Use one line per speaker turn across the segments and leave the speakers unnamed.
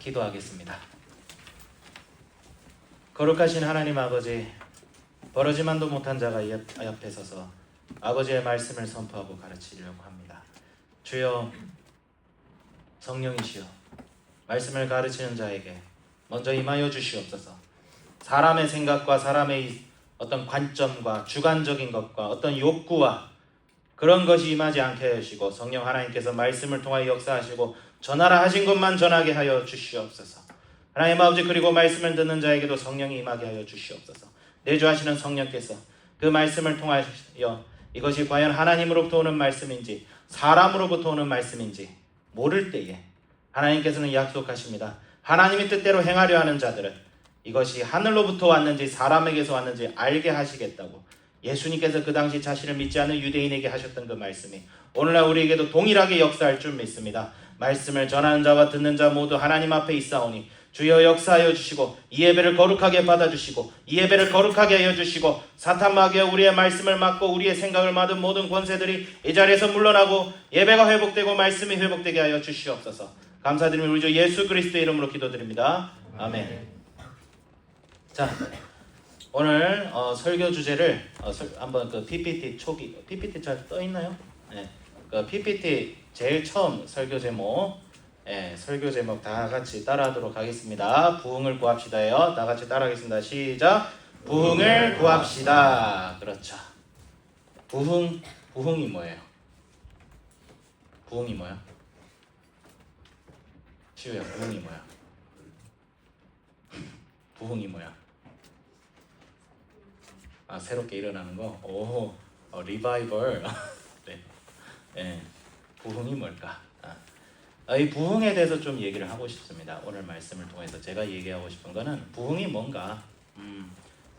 기도하겠습니다. 거룩하신 하나님 아버지, 버러지만도 못한 자가 옆에 서서 아버지의 말씀을 선포하고 가르치려고 합니다. 주여, 성령이시여, 말씀을 가르치는 자에게 먼저 임하여 주시옵소서. 사람의 생각과 사람의 어떤 관점과 주관적인 것과 어떤 욕구와 그런 것이 임하지 않게 하시고 성령 하나님께서 말씀을 통하여 역사하시고 전하라 하신 것만 전하게 하여 주시옵소서. 하나님 아버지, 그리고 말씀을 듣는 자에게도 성령이 임하게 하여 주시옵소서. 내주하시는 성령께서 그 말씀을 통하여 이것이 과연 하나님으로부터 오는 말씀인지 사람으로부터 오는 말씀인지 모를 때에 하나님께서는 약속하십니다. 하나님의 뜻대로 행하려 하는 자들은 이것이 하늘로부터 왔는지 사람에게서 왔는지 알게 하시겠다고 예수님께서 그 당시 자신을 믿지 않는 유대인에게 하셨던 그 말씀이 오늘날 우리에게도 동일하게 역사할 줄 믿습니다. 말씀을 전하는 자와 듣는 자 모두 하나님 앞에 있사오니 주여 역사하여 주시고 이 예배를 거룩하게 받아주시고 이 예배를 거룩하게 하여 주시고 사탄 마귀와 우리의 말씀을 막고 우리의 생각을 막은 모든 권세들이 이 자리에서 물러나고 예배가 회복되고 말씀이 회복되게 하여 주시옵소서. 감사드리며 우리 주 예수 그리스도의 이름으로 기도드립니다. 아멘. 자, 오늘 설교 주제를 한번 그 PPT 초기 PPT 잘 떠 있나요? 네. 그 PPT 제일 처음 설교 제목, 설교 제목 다 같이 따라하도록 하겠습니다. 부흥을 구합시다요. 다 같이 따라하겠습니다. 시작. 부흥을 구합시다. 그렇죠. 부흥이 뭐예요? 부흥이 뭐야? 시우야, 부흥이 뭐야? 부흥이 뭐야? 아, 새롭게 일어나는 거? 오, 리바이벌. 네. 네. 부흥이 뭘까? 이 부흥에 대해서 좀 얘기를 하고 싶습니다. 오늘 말씀을 통해서 제가 얘기하고 싶은 거는 부흥이 뭔가,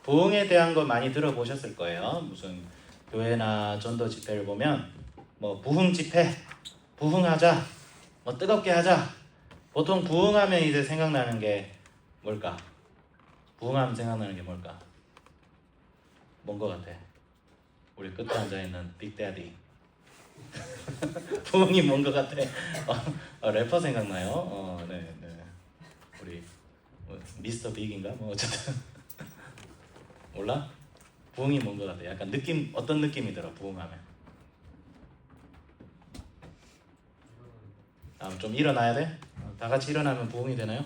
부흥에 대한 거 많이 들어보셨을 거예요. 무슨 교회나 전도 집회를 보면 뭐 부흥 집회, 부흥하자, 뭐 뜨겁게 하자. 보통 부흥하면 이제 생각나는 게 뭘까? 부흥하면 생각나는 게 뭘까? 뭔 거 같아? 우리 끝에 앉아있는 빅데디. 부흥이 뭔 거 같아? 래퍼 생각나요? 네. 우리 미스터 빅인가? 뭐 어쨌든 몰라? 부흥이 뭔 거 같아? 약간 느낌, 어떤 느낌이 들어? 부흥하면 좀 일어나야 돼? 다 같이 일어나면 부흥이 되나요?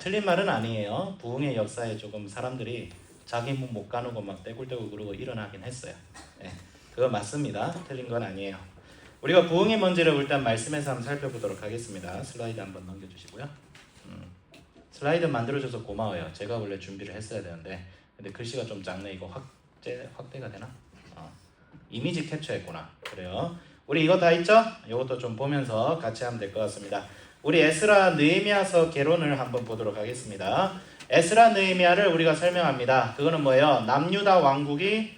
틀린 말은 아니에요. 부흥의 역사에 조금 사람들이 자기 몸 못 가누고 막 떼굴떼굴 그러고 일어나긴 했어요. 네, 그거 맞습니다. 틀린 건 아니에요. 우리가 부흥이 뭔지를 일단 말씀에서 한번 살펴보도록 하겠습니다. 슬라이드 한번 넘겨주시고요. 슬라이드 만들어줘서 고마워요. 제가 원래 준비를 했어야 되는데 근데 글씨가 좀 작네. 이거 확대가 되나? 이미지 캡처했구나. 그래요. 우리 이거 다 있죠? 이것도 좀 보면서 같이 하면 될 것 같습니다. 우리 에스라 느헤미야서 개론을 한번 보도록 하겠습니다. 에스라 느헤미야를 우리가 설명합니다. 그거는 뭐예요? 남유다 왕국이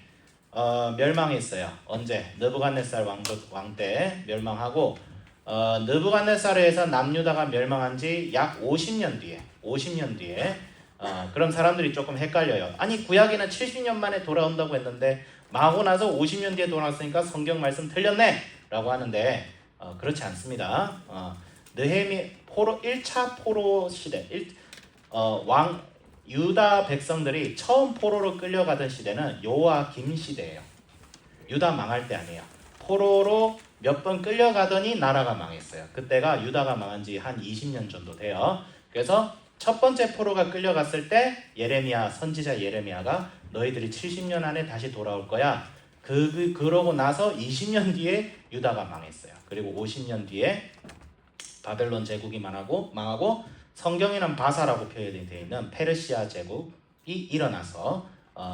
멸망했어요. 언제? 느부갓네살 왕 때 멸망하고 느부갓네살에 의해서 남유다가 멸망한 지 약 50년 뒤에 그럼 사람들이 조금 헷갈려요. 아니 구약에는 70년 만에 돌아온다고 했는데 망하고 나서 50년 뒤에 돌아왔으니까 성경 말씀 틀렸네 라고 하는데 그렇지 않습니다. 포로 1차 포로 시대 유다 백성들이 처음 포로로 끌려가던 시대는 요아김 시대예요. 유다 망할 때 아니에요. 포로로 몇 번 끌려가더니 나라가 망했어요. 그때가 유다가 망한 지 한 20년 정도 돼요. 그래서 첫 번째 포로가 끌려갔을 때 선지자 예레미야가 너희들이 70년 안에 다시 돌아올 거야. 그러고 나서 20년 뒤에 유다가 망했어요. 그리고 50년 뒤에 바벨론 제국이 망하고 성경에는 바사라고 표현이 되어 있는 페르시아 제국이 일어나서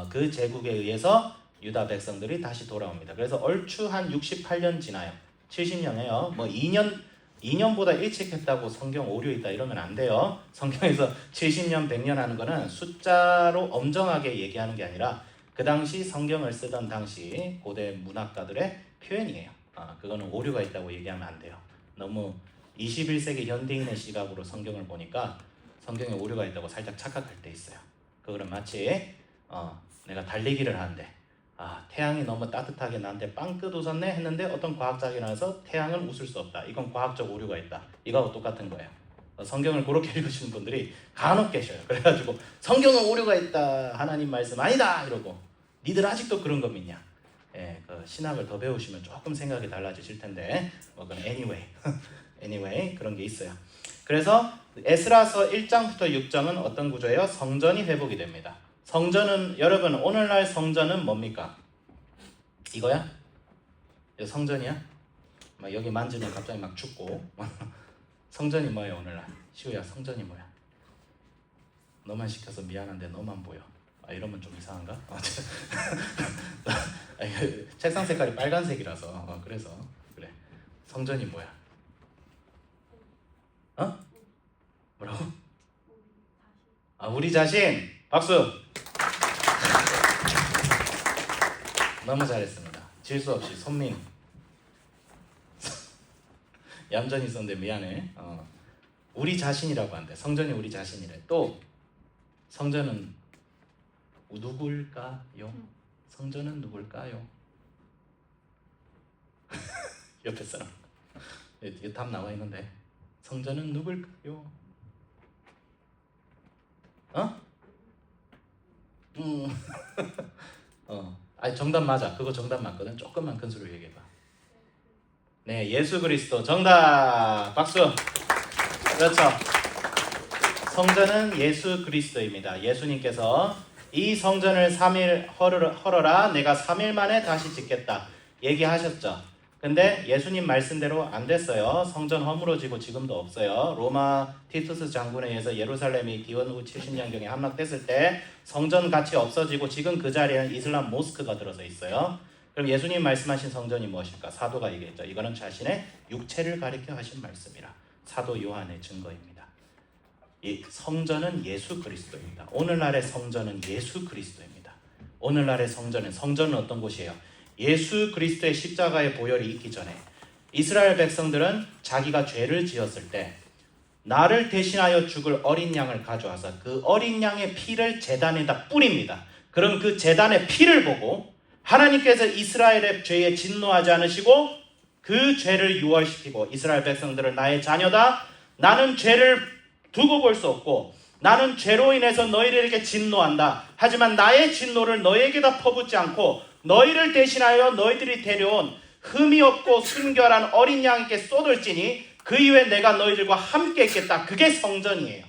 그 제국에 의해서 유다 백성들이 다시 돌아옵니다. 그래서 얼추 한 68년 지나요. 70년이에요. 뭐 2년보다 일찍 했다고 성경 오류 있다 이러면 안 돼요. 성경에서 70년, 100년 하는 거는 숫자로 엄정하게 얘기하는 게 아니라 그 당시 성경을 쓰던 당시 고대 문학가들의 표현이에요. 그거는 오류가 있다고 얘기하면 안 돼요. 너무 21세기 현대인의 시각으로 성경을 보니까 성경에 오류가 있다고 살짝 착각할 때 있어요. 그거는 마치 내가 달리기를 하는데 태양이 너무 따뜻하게 나한테 빵긋 웃었네 했는데 어떤 과학자가 나와서 태양은 웃을 수 없다. 이건 과학적 오류가 있다. 이거하고 똑같은 거예요. 성경을 그렇게 읽으시는 분들이 간혹 계셔요. 그래가지고 성경은 오류가 있다, 하나님 말씀 아니다 이러고, 니들 아직도 그런 거 믿냐? 예, 그 신학을 더 배우시면 조금 생각이 달라지실 텐데, 그건 anyway 그런 게 있어요. 그래서 에스라서 1장부터 6장은 어떤 구조예요? 성전이 회복이 됩니다. 성전은, 여러분 오늘날 성전은 뭡니까? 이거야? 이거 성전이야? 막 여기 만지면 갑자기 막 죽고. 성전이 뭐예요 오늘날? 시우야, 성전이 뭐야? 너만 시켜서 미안한데 너만 보여. 이러면 좀 이상한가? 책상 색깔이 빨간색이라서 그래서 그래. 성전이 뭐야? 뭐라고? 우리 자신. 박수. 너무 잘했습니다. 질수 없이 손민. 얌전히 있었는데 미안해. 우리 자신이라고 한대. 성전이 우리 자신이래. 또 성전은 누굴까요? 성전은 누굴까요? 옆에 사람. 이게 답 나와 있는데. 성전은 누굴까요? 정답 맞아. 그거 정답 맞거든. 조금만 큰 소리로 얘기해봐. 네, 예수 그리스도. 정답. 박수. 그렇죠. 성전은 예수 그리스도입니다. 예수님께서 이 성전을 3일 헐어라, 내가 3일 만에 다시 짓겠다 얘기하셨죠. 근데 예수님 말씀대로 안 됐어요. 성전 허물어지고 지금도 없어요. 로마 티투스 장군에 의해서 예루살렘이 기원 후 70년경에 함락됐을 때 성전 같이 없어지고 지금 그 자리에는 이슬람 모스크가 들어서 있어요. 그럼 예수님 말씀하신 성전이 무엇일까? 사도가 얘기했죠. 이거는 자신의 육체를 가리켜 하신 말씀이라. 사도 요한의 증거입니다. 이 성전은 예수 그리스도입니다. 오늘날의 성전은 예수 그리스도입니다. 오늘날의 성전은 어떤 곳이에요? 예수 그리스도의 십자가의 보혈이 있기 전에 이스라엘 백성들은 자기가 죄를 지었을 때 나를 대신하여 죽을 어린 양을 가져와서 그 어린 양의 피를 제단에다 뿌립니다. 그럼 그 제단의 피를 보고 하나님께서 이스라엘의 죄에 진노하지 않으시고 그 죄를 유월시키고 이스라엘 백성들을 나의 자녀다, 나는 죄를 두고 볼 수 없고 나는 죄로 인해서 너희들에게 진노한다. 하지만 나의 진노를 너희에게다 퍼붓지 않고 너희를 대신하여 너희들이 데려온 흠이 없고 순결한 어린 양에게 쏟을지니 그 이후에 내가 너희들과 함께 있겠다. 그게 성전이에요.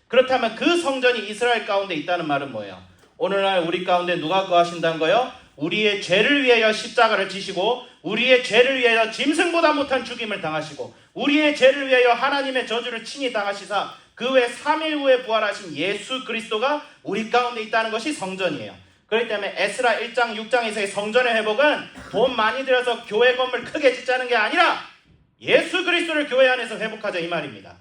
그렇다면 그 성전이 이스라엘 가운데 있다는 말은 뭐예요? 오늘날 우리 가운데 누가 거하신다는 거예요? 우리의 죄를 위하여 십자가를 지시고 우리의 죄를 위하여 짐승보다 못한 죽임을 당하시고 우리의 죄를 위하여 하나님의 저주를 친히 당하시사 그 후에 3일 후에 부활하신 예수 그리스도가 우리 가운데 있다는 것이 성전이에요. 그렇기 때문에 에스라 1장 6장에서의 성전의 회복은 돈 많이 들여서 교회 건물 크게 짓자는 게 아니라 예수 그리스도를 교회 안에서 회복하자 이 말입니다.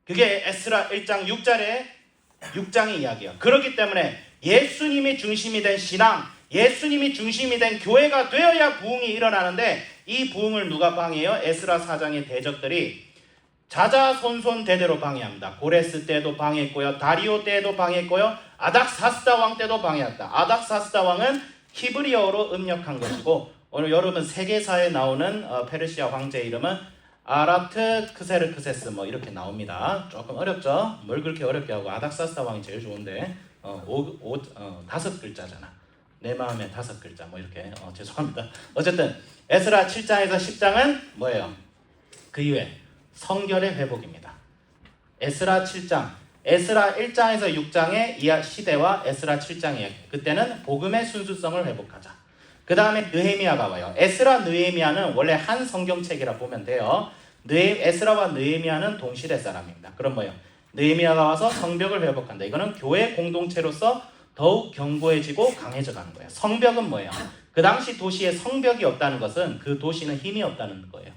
그게 에스라 1장 6장의 이야기예요. 그렇기 때문에 예수님이 중심이 된 신앙, 예수님이 중심이 된 교회가 되어야 부흥이 일어나는데 이 부흥을 누가 방해해요? 에스라 4장의 대적들이 자자손손 대대로 방해합니다. 고레스 때도 방해했고요. 다리오 때도 방해했고요. 아닥사스다 왕 때도 방해했다. 아닥사스다 왕은 히브리어로 음력한 것이고 오늘 여러분 세계사에 나오는 페르시아 황제의 이름은 아라트크세르크세스 뭐 이렇게 나옵니다. 조금 어렵죠? 뭘 그렇게 어렵게 하고 아닥사스다 왕이 제일 좋은데 5글자잖아. 내 마음에 5글자 뭐 이렇게 죄송합니다. 어쨌든 에스라 7장에서 10장은 뭐예요? 그 이후에 성결의 회복입니다. 에스라 7장, 에스라 1장에서 6장의 시대와 에스라 7장이에요. 그때는 복음의 순수성을 회복하자. 그 다음에 느헤미야가 와요. 에스라 느헤미야는 원래 한 성경책이라 보면 돼요. 에스라와 느헤미야는 동시대 사람입니다. 그럼 뭐예요? 느헤미야가 와서 성벽을 회복한다. 이거는 교회 공동체로서 더욱 견고해지고 강해져가는 거예요. 성벽은 뭐예요? 그 당시 도시에 성벽이 없다는 것은 그 도시는 힘이 없다는 거예요.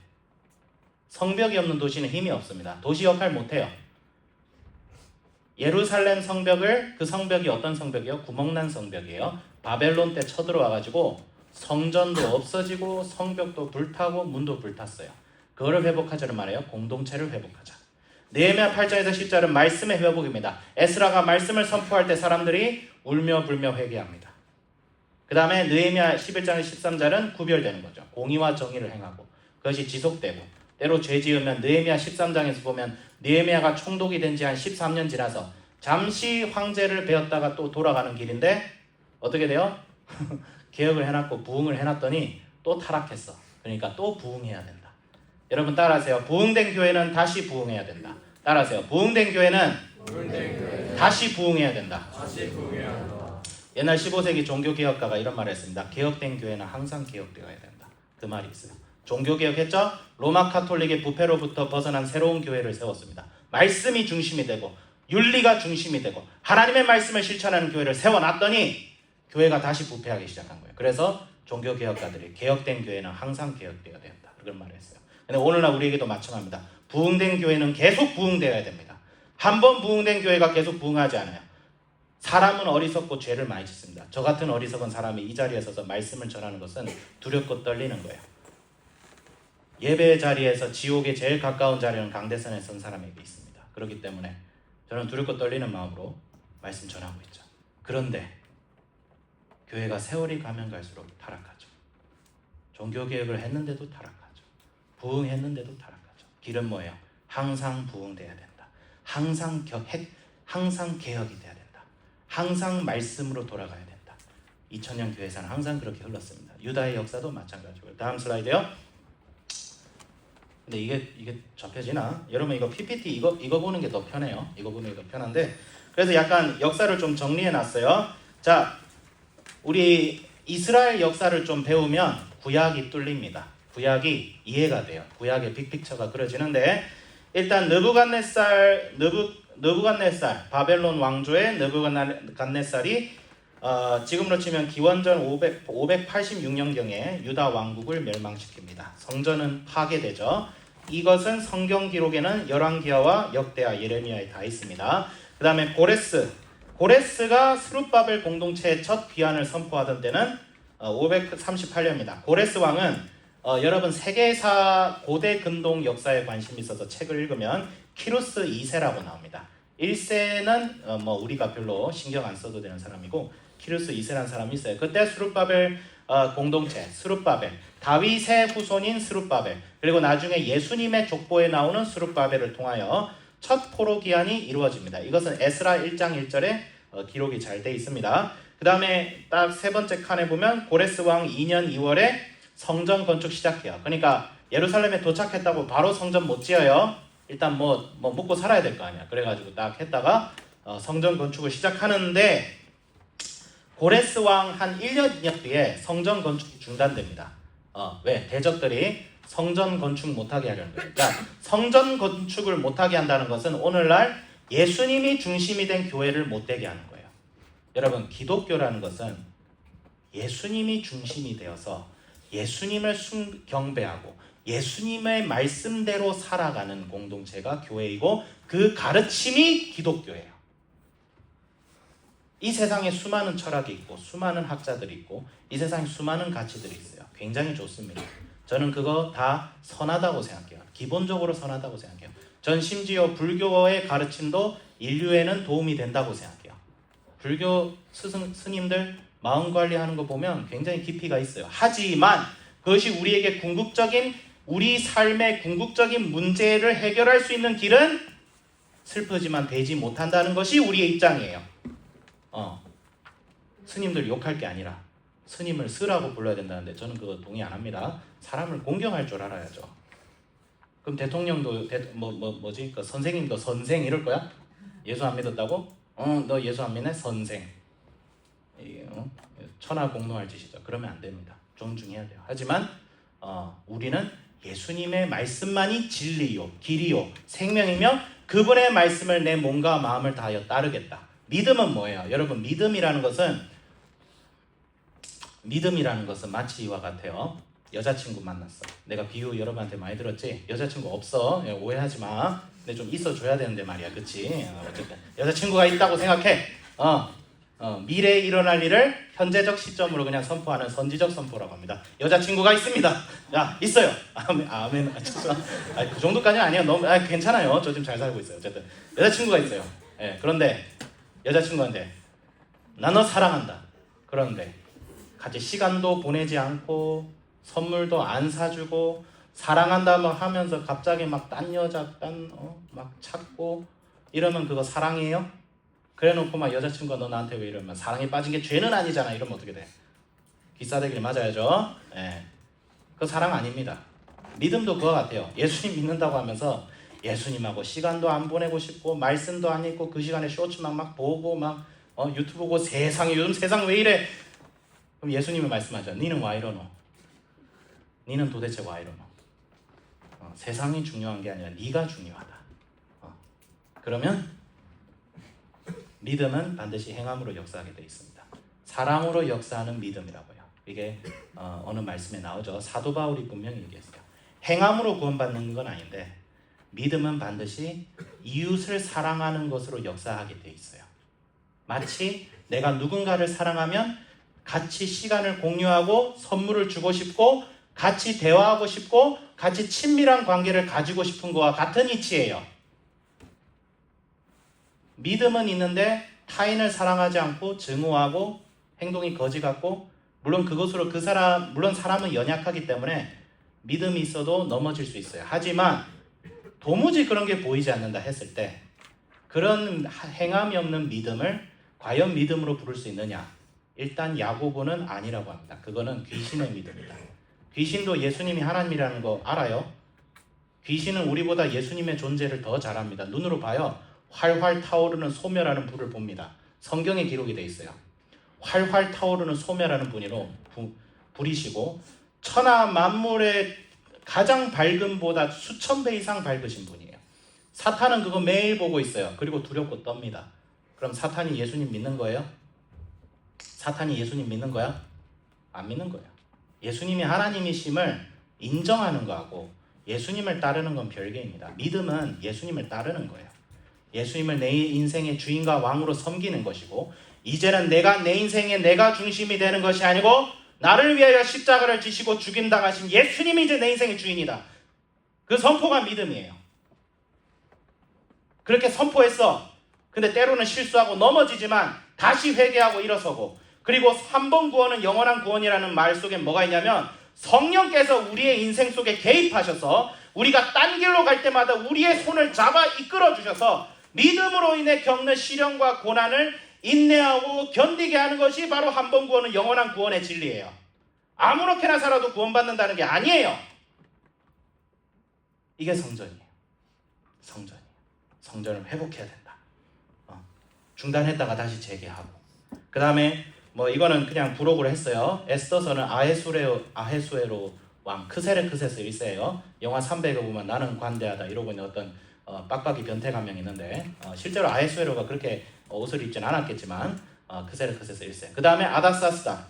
성벽이 없는 도시는 힘이 없습니다. 도시 역할 못해요. 예루살렘 성벽을, 그 성벽이 어떤 성벽이에요? 구멍난 성벽이에요. 바벨론 때 쳐들어와가지고 성전도 없어지고 성벽도 불타고 문도 불탔어요. 그거를 회복하자는 말이에요. 공동체를 회복하자. 느헤미야 8장에서 10절은 말씀의 회복입니다. 에스라가 말씀을 선포할 때 사람들이 울며 불며 회개합니다. 그 다음에 느헤미야 11장에서 13절은 구별되는 거죠. 공의와 정의를 행하고 그것이 지속되고 때로 죄 지으면 느헤미야 13장에서 보면 느헤미야가 총독이 된 지 한 13년 지나서 잠시 황제를 베었다가 또 돌아가는 길인데 어떻게 돼요? 개혁을 해놨고 부흥을 해놨더니 또 타락했어. 그러니까 또 부흥해야 된다. 여러분 따라하세요. 부흥된 교회는 다시 부흥해야 된다. 따라하세요. 부흥된 교회는 다시 부흥해야 된다. 옛날 15세기 종교개혁가가 이런 말을 했습니다. 개혁된 교회는 항상 개혁되어야 된다. 그 말이 있어요. 종교개혁했죠? 로마 카톨릭의 부패로부터 벗어난 새로운 교회를 세웠습니다. 말씀이 중심이 되고 윤리가 중심이 되고 하나님의 말씀을 실천하는 교회를 세워놨더니 교회가 다시 부패하기 시작한 거예요. 그래서 종교개혁가들이 개혁된 교회는 항상 개혁되어야 된다. 그런 말을 했어요. 근데 오늘날 우리에게도 마찬가지입니다. 부흥된 교회는 계속 부흥되어야 됩니다. 한 번 부흥된 교회가 계속 부흥하지 않아요. 사람은 어리석고 죄를 많이 짓습니다. 저 같은 어리석은 사람이 이 자리에 서서 말씀을 전하는 것은 두렵고 떨리는 거예요. 예배 자리에서 지옥에 제일 가까운 자리는 강대선에 선 사람에게 있습니다. 그렇기 때문에 저는 두렵고 떨리는 마음으로 말씀 전하고 있죠. 그런데 교회가 세월이 가면 갈수록 타락하죠. 종교개혁을 했는데도 타락하죠. 부흥했는데도 타락하죠. 길은 뭐예요? 항상 부흥돼야 된다. 항상 개혁이 돼야 된다. 항상 말씀으로 돌아가야 된다. 2000년 교회사는 항상 그렇게 흘렀습니다. 유다의 역사도 마찬가지고요. 다음 슬라이드요. 근데 이게 접혀지나? 여러분 이거 PPT 이거 보는 게 더 편해요. 이거 보는 게 더 편한데 그래서 약간 역사를 좀 정리해 놨어요. 자, 우리 이스라엘 역사를 좀 배우면 구약이 뚫립니다. 구약이 이해가 돼요. 구약의 빅픽처가 그려지는데 일단 느부갓네살 바벨론 왕조의 느부갓네살이 지금으로 치면 기원전 586년경에 유다 왕국을 멸망시킵니다. 성전은 파괴되죠. 이것은 성경 기록에는 열왕기하와 역대하 예레미야에 다 있습니다. 그 다음에 고레스가 스룹바벨 공동체의 첫 귀환을 선포하던 때는 538년입니다. 고레스 왕은 여러분 세계사 고대 근동 역사에 관심이 있어서 책을 읽으면 키루스 2세라고 나옵니다. 1세는 우리가 별로 신경 안 써도 되는 사람이고 키루스 2세라는 사람이 있어요. 그때 스룹바벨 공동체, 스룹바벨, 다윗의 후손인 스룹바벨, 그리고 나중에 예수님의 족보에 나오는 스룹바벨을 통하여 첫 포로 기한이 이루어집니다. 이것은 에스라 1장 1절에 기록이 잘 돼 있습니다. 그 다음에 딱 세 번째 칸에 보면 고레스 왕 2년 2월에 성전 건축 시작해요. 그러니까 예루살렘에 도착했다고 바로 성전 못 지어요. 일단 뭐 먹고 살아야 될 거 아니야. 그래가지고 딱 했다가 성전 건축을 시작하는데 고레스 왕 한 1년 2년 뒤에 성전 건축이 중단됩니다. 왜? 대적들이 성전 건축 못하게 하려는 거예요. 그러니까 성전 건축을 못하게 한다는 것은 오늘날 예수님이 중심이 된 교회를 못되게 하는 거예요. 여러분 기독교라는 것은 예수님이 중심이 되어서 예수님을 경배하고 예수님의 말씀대로 살아가는 공동체가 교회이고 그 가르침이 기독교예요. 이 세상에 수많은 철학이 있고 수많은 학자들이 있고 이 세상에 수많은 가치들이 있어요. 굉장히 좋습니다. 저는 그거 다 선하다고 생각해요. 기본적으로 선하다고 생각해요. 전 심지어 불교의 가르침도 인류에는 도움이 된다고 생각해요. 불교 스님들 마음 관리하는 거 보면 굉장히 깊이가 있어요. 하지만 그것이 우리에게 우리 삶의 궁극적인 문제를 해결할 수 있는 길은 슬프지만 되지 못한다는 것이 우리의 입장이에요. 스님들 욕할 게 아니라 스님을 스라고 불러야 된다는데 저는 그거 동의 안 합니다. 사람을 공경할 줄 알아야죠. 그럼 대통령도 그 선생님도 선생 이럴 거야? 예수 안 믿었다고? 너 예수 안 믿네? 선생. 이게 천하공노할 짓이죠. 그러면 안 됩니다. 존중해야 돼요. 하지만 우리는 예수님의 말씀만이 진리요, 길이요, 생명이며 그분의 말씀을 내 몸과 마음을 다하여 따르겠다. 믿음은 뭐예요? 여러분 믿음이라는 것은 마치 이와 같아요. 여자친구 만났어. 내가 비유 여러분한테 많이 들었지? 여자친구 없어. 오해하지 마. 근데 좀 있어줘야 되는데 말이야. 그치? 어쨌든 여자친구가 있다고 생각해. 미래에 일어날 일을 현재적 시점으로 그냥 선포하는 선지적 선포라고 합니다. 여자친구가 있습니다. 야, 있어요. 아멘. 그 정도까지는 아니에요. 너무 괜찮아요. 저 지금 잘 살고 있어요. 어쨌든 여자친구가 있어요. 그런데 여자친구한테 나 너 사랑한다. 그런데 같이 시간도 보내지 않고 선물도 안 사주고 사랑한다 뭐 하면서 갑자기 막 딴 여자 막 찾고 이러면 그거 사랑이에요? 그래놓고 막 여자친구가 너 나한테 왜 이러면 사랑에 빠진 게 죄는 아니잖아. 이러면 어떻게 돼? 기싸대기를 맞아야죠. 예. 그거 사랑 아닙니다. 믿음도 그거 같아요. 예수님 믿는다고 하면서 예수님하고 시간도 안 보내고 싶고 말씀도 안 읽고 그 시간에 쇼츠만 막 보고 막 유튜브 보고 세상에 요즘 세상 왜 이래? 그럼 예수님이 말씀하죠. 니는 와 이러노? 니는 도대체 와 이러노? 세상이 중요한 게 아니라 네가 중요하다. 그러면 믿음은 반드시 행함으로 역사하게 되어 있습니다. 사랑으로 역사하는 믿음이라고요. 이게 어느 말씀에 나오죠. 사도 바울이 분명히 얘기했어요. 행함으로 구원받는 건 아닌데 믿음은 반드시 이웃을 사랑하는 것으로 역사하게 되어 있어요. 마치 내가 누군가를 사랑하면 같이 시간을 공유하고 선물을 주고 싶고 같이 대화하고 싶고 같이 친밀한 관계를 가지고 싶은 것과 같은 이치예요. 믿음은 있는데 타인을 사랑하지 않고 증오하고 행동이 거지 같고 물론 그것으로 물론 사람은 연약하기 때문에 믿음이 있어도 넘어질 수 있어요. 하지만 도무지 그런 게 보이지 않는다 했을 때 그런 행함이 없는 믿음을 과연 믿음으로 부를 수 있느냐? 일단 야고보는 아니라고 합니다. 그거는 귀신의 믿음이다. 귀신도 예수님이 하나님이라는 거 알아요? 귀신은 우리보다 예수님의 존재를 더 잘 압니다. 눈으로 봐요. 활활 타오르는 소멸하는 불을 봅니다. 성경에 기록이 되어 있어요. 활활 타오르는 소멸하는 불이시고 천하 만물의 가장 밝음보다 수천 배 이상 밝으신 분이에요. 사탄은 그거 매일 보고 있어요. 그리고 두렵고 떱니다. 그럼 사탄이 예수님 믿는 거예요? 사탄이 예수님 믿는 거야? 안 믿는 거예요. 예수님이 하나님이심을 인정하는 거하고 예수님을 따르는 건 별개입니다. 믿음은 예수님을 따르는 거예요. 예수님을 내 인생의 주인과 왕으로 섬기는 것이고 이제는 내가 내 인생의 내가 중심이 되는 것이 아니고 나를 위하여 십자가를 지시고 죽임당하신 예수님이 이제 내 인생의 주인이다. 그 선포가 믿음이에요. 그렇게 선포했어. 근데 때로는 실수하고 넘어지지만 다시 회개하고 일어서고 그리고 3번 구원은 영원한 구원이라는 말 속에 뭐가 있냐면 성령께서 우리의 인생 속에 개입하셔서 우리가 딴 길로 갈 때마다 우리의 손을 잡아 이끌어 주셔서 믿음으로 인해 겪는 시련과 고난을 인내하고 견디게 하는 것이 바로 한 번 구원은 영원한 구원의 진리예요. 아무렇게나 살아도 구원받는다는 게 아니에요. 이게 성전이에요. 성전을 회복해야 된다. 중단했다가 다시 재개하고 그 다음에 뭐 이거는 그냥 부록으로 했어요. 에스더서는 아헤수에로 왕 크세르크세스 1세예요. 영화 300에 보면 나는 관대하다 이러고 있는 어떤 빡빡이 변태가 한 명 있는데 실제로 아헤수에로가 그렇게 옷을 입진 않았겠지만 크세르크세스 1세. 그 다음에 아닥사스다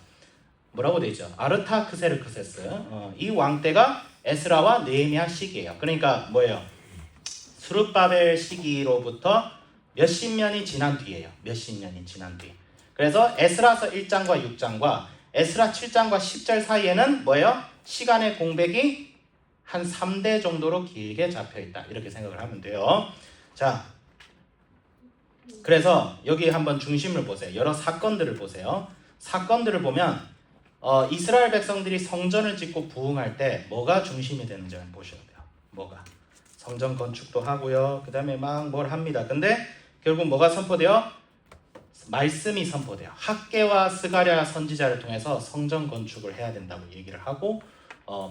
뭐라고 되어 있죠? 아르타크세르크세스. 이 왕 때가 에스라와 느헤미야 시기예요. 그러니까 뭐예요? 스룹바벨 시기로부터 몇십 년이 지난 뒤예요. 몇십 년이 지난 뒤. 그래서 에스라서 1장과 6장과 에스라 7장과 10절 사이에는 뭐예요? 시간의 공백이 한 3대 정도로 길게 잡혀있다. 이렇게 생각을 하면 돼요. 자, 그래서 여기 한번 중심을 보세요. 여러 사건들을 보세요. 사건들을 보면 이스라엘 백성들이 성전을 짓고 부흥할 때 뭐가 중심이 되는지 보셔야 돼요. 뭐가? 성전 건축도 하고요. 그 다음에 막 뭘 합니다. 근데 결국 뭐가 선포돼요? 말씀이 선포돼요. 학개와 스가랴 선지자를 통해서 성전 건축을 해야 된다고 얘기를 하고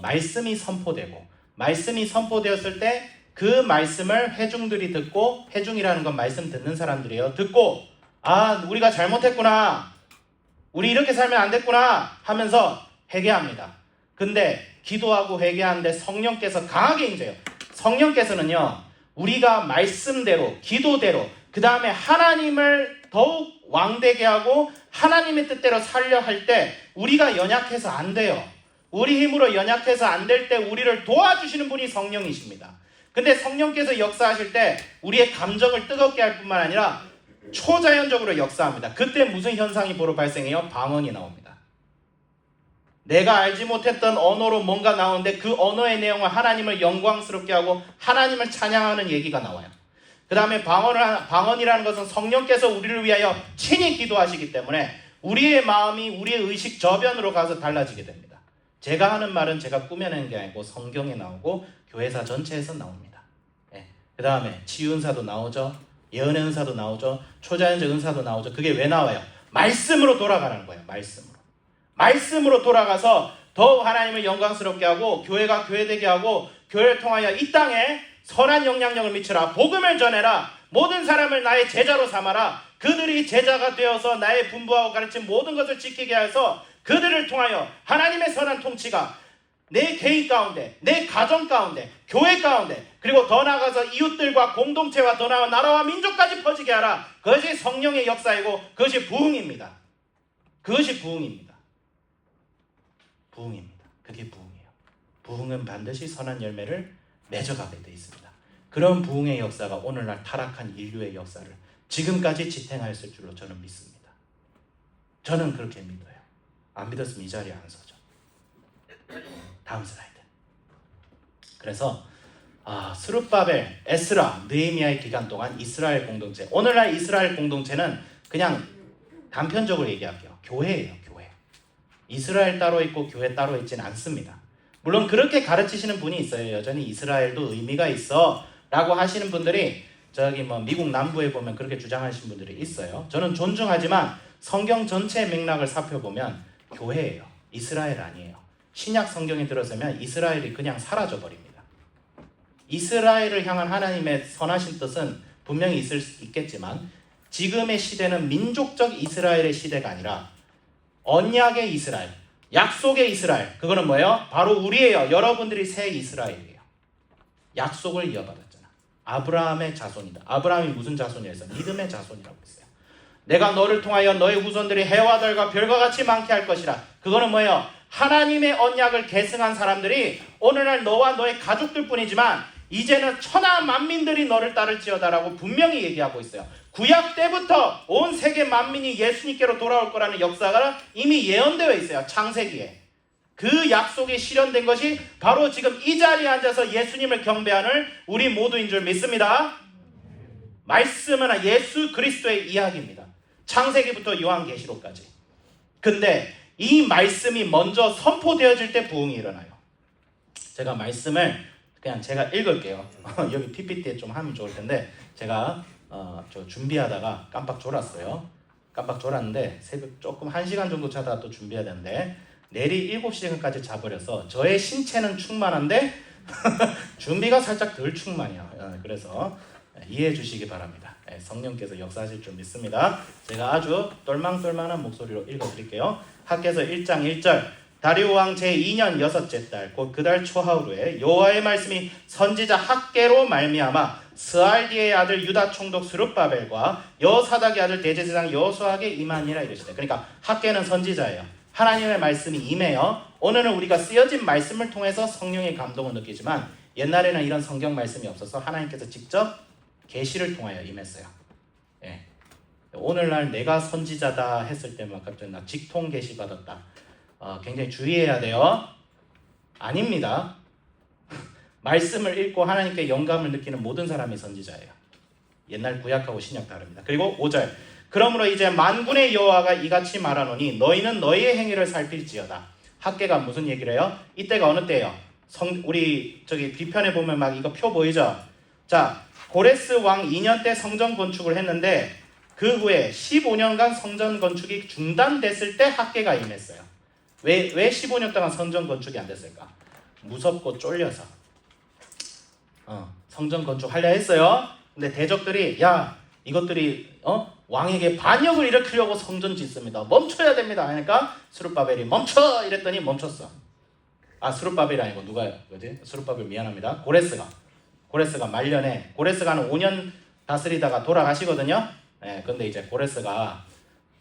말씀이 선포되고 말씀이 선포되었을 때 그 말씀을 회중들이 듣고 회중이라는 건 말씀 듣는 사람들이에요. 듣고 우리가 잘못했구나. 우리 이렇게 살면 안 됐구나 하면서 회개합니다. 근데 기도하고 회개하는데 성령께서 강하게 임재해요. 성령께서는요. 우리가 말씀대로 기도대로 그 다음에 하나님을 더욱 왕되게 하고 하나님의 뜻대로 살려 할 때 우리가 연약해서 안 돼요. 우리 힘으로 연약해서 안 될 때 우리를 도와주시는 분이 성령이십니다. 근데 성령께서 역사하실 때 우리의 감정을 뜨겁게 할 뿐만 아니라 초자연적으로 역사합니다. 그때 무슨 현상이 바로 발생해요? 방언이 나옵니다. 내가 알지 못했던 언어로 뭔가 나오는데 그 언어의 내용은 하나님을 영광스럽게 하고 하나님을 찬양하는 얘기가 나와요. 그 다음에 방언이라는 것은 성령께서 우리를 위하여 친히 기도하시기 때문에 우리의 마음이 우리의 의식 저변으로 가서 달라지게 됩니다. 제가 하는 말은 제가 꾸며낸 게 아니고 성경에 나오고 교회사 전체에서 나옵니다. 예. 그 다음에 치유 은사도 나오죠. 예언의 은사도 나오죠. 초자연적 은사도 나오죠. 그게 왜 나와요? 말씀으로 돌아가는 거예요. 말씀으로 돌아가서 더욱 하나님을 영광스럽게 하고 교회가 교회되게 하고 교회를 통하여 이 땅에 선한 영향력을 미쳐라. 복음을 전해라. 모든 사람을 나의 제자로 삼아라. 그들이 제자가 되어서 나의 분부하고 가르친 모든 것을 지키게 하여서 그들을 통하여 하나님의 선한 통치가 내 개인 가운데, 내 가정 가운데, 교회 가운데, 그리고 더 나아가서 이웃들과 공동체와 더 나아가 나라와 민족까지 퍼지게 하라. 그것이 성령의 역사이고 그것이 부흥입니다. 그것이 부흥입니다. 그게 부흥이에요. 부흥은 반드시 선한 열매를 맺어가게 되어 있습니다. 그런 부흥의 역사가 오늘날 타락한 인류의 역사를 지금까지 지탱하였을 줄로 저는 믿습니다. 저는 그렇게 믿어요. 안 믿었으면 이 자리에 안 서죠. 다음 슬라이드. 그래서 스룹바벨, 에스라, 느헤미야의 기간 동안 이스라엘 공동체. 오늘날 이스라엘 공동체는 그냥 단편적으로 얘기할게요. 교회예요. 교회. 이스라엘 따로 있고 교회 따로 있지는 않습니다. 물론 그렇게 가르치시는 분이 있어요. 여전히 이스라엘도 의미가 있어 라고 하시는 분들이 저기 미국 남부에 보면 그렇게 주장하시는 분들이 있어요. 저는 존중하지만 성경 전체 맥락을 살펴보면 교회예요. 이스라엘 아니에요. 신약 성경에 들어서면 이스라엘이 그냥 사라져버립니다. 이스라엘을 향한 하나님의 선하신 뜻은 분명히 있을 수 있겠지만 지금의 시대는 민족적 이스라엘의 시대가 아니라 언약의 이스라엘, 약속의 이스라엘. 그거는 뭐예요? 바로 우리예요. 여러분들이 새 이스라엘이에요. 약속을 이어받았잖아. 아브라함의 자손이다. 아브라함이 무슨 자손이었어요? 믿음의 자손이라고 했어요. 내가 너를 통하여 너의 후손들이 해와 달과 별과 같이 많게 할 것이라. 그거는 뭐예요? 하나님의 언약을 계승한 사람들이 오늘날 너와 너의 가족들 뿐이지만 이제는 천하 만민들이 너를 따를지어다라고 분명히 얘기하고 있어요. 구약 때부터 온 세계 만민이 예수님께로 돌아올 거라는 역사가 이미 예언되어 있어요. 창세기에. 그 약속이 실현된 것이 바로 지금 이 자리에 앉아서 예수님을 경배하는 우리 모두인 줄 믿습니다. 말씀은 예수 그리스도의 이야기입니다. 창세기부터 요한계시록까지. 근데 이 말씀이 먼저 선포되어질 때 부흥이 일어나요. 제가 말씀을 그냥 제가 읽을게요. 여기 PPT에 좀 하면 좋을 텐데 제가 저 준비하다가 깜빡 졸았어요. 깜빡 졸았는데 새벽 조금 1시간 정도 자다가 또 준비해야 되는데 내일 7시간까지 자버려서 저의 신체는 충만한데 준비가 살짝 덜 충만해요. 그래서 이해해 주시기 바랍니다. 성령께서 역사하실 줄 믿습니다. 제가 아주 똘망똘망한 목소리로 읽어드릴게요. 학개서 1장 1절. 다리오 왕 제2년 6째 달 곧 그 달 초하루에 여호와의 말씀이 선지자 학개로 말미암아 스알디의 아들 유다 총독 스룹바벨과 여사닥의 아들 대제사장 여호수아에게 임하니라 이르시되. 그러니까 학개는 선지자예요. 하나님의 말씀이 임해요. 오늘은 우리가 쓰여진 말씀을 통해서 성령의 감동을 느끼지만 옛날에는 이런 성경 말씀이 없어서 하나님께서 직접 계시를 통하여 임했어요. 예. 오늘날 내가 선지자다 했을 때만 갑자기 나 직통 계시 받았다. 굉장히 주의해야 돼요. 아닙니다. 말씀을 읽고 하나님께 영감을 느끼는 모든 사람이 선지자예요. 옛날 구약하고 신약 다릅니다. 그리고 5절. 그러므로 이제 만군의 여호와가 이같이 말하노니 너희는 너희의 행위를 살필지어다. 학개가 무슨 얘기를 해요? 이때가 어느 때예요? 우리 저기 뒤편에 보면 막 이거 표 보이죠? 자, 고레스 왕 2년 때 성전 건축을 했는데 그 후에 15년간 성전 건축이 중단됐을 때 학개가 임했어요. 왜 15년 동안 성전 건축이 안 됐을까? 무섭고 쫄려서 성전 건축하려 했어요. 근데 대적들이 야 이것들이 왕에게 반역을 일으키려고 성전 짓습니다. 멈춰야 됩니다. 그러니까 스룹바벨이 멈춰 이랬더니 멈췄어. 스룹바벨이 아니고 누가요? 그지? 스룹바벨 미안합니다. 고레스가 말년에 고레스가는 5년 다스리다가 돌아가시거든요. 근데 이제 고레스가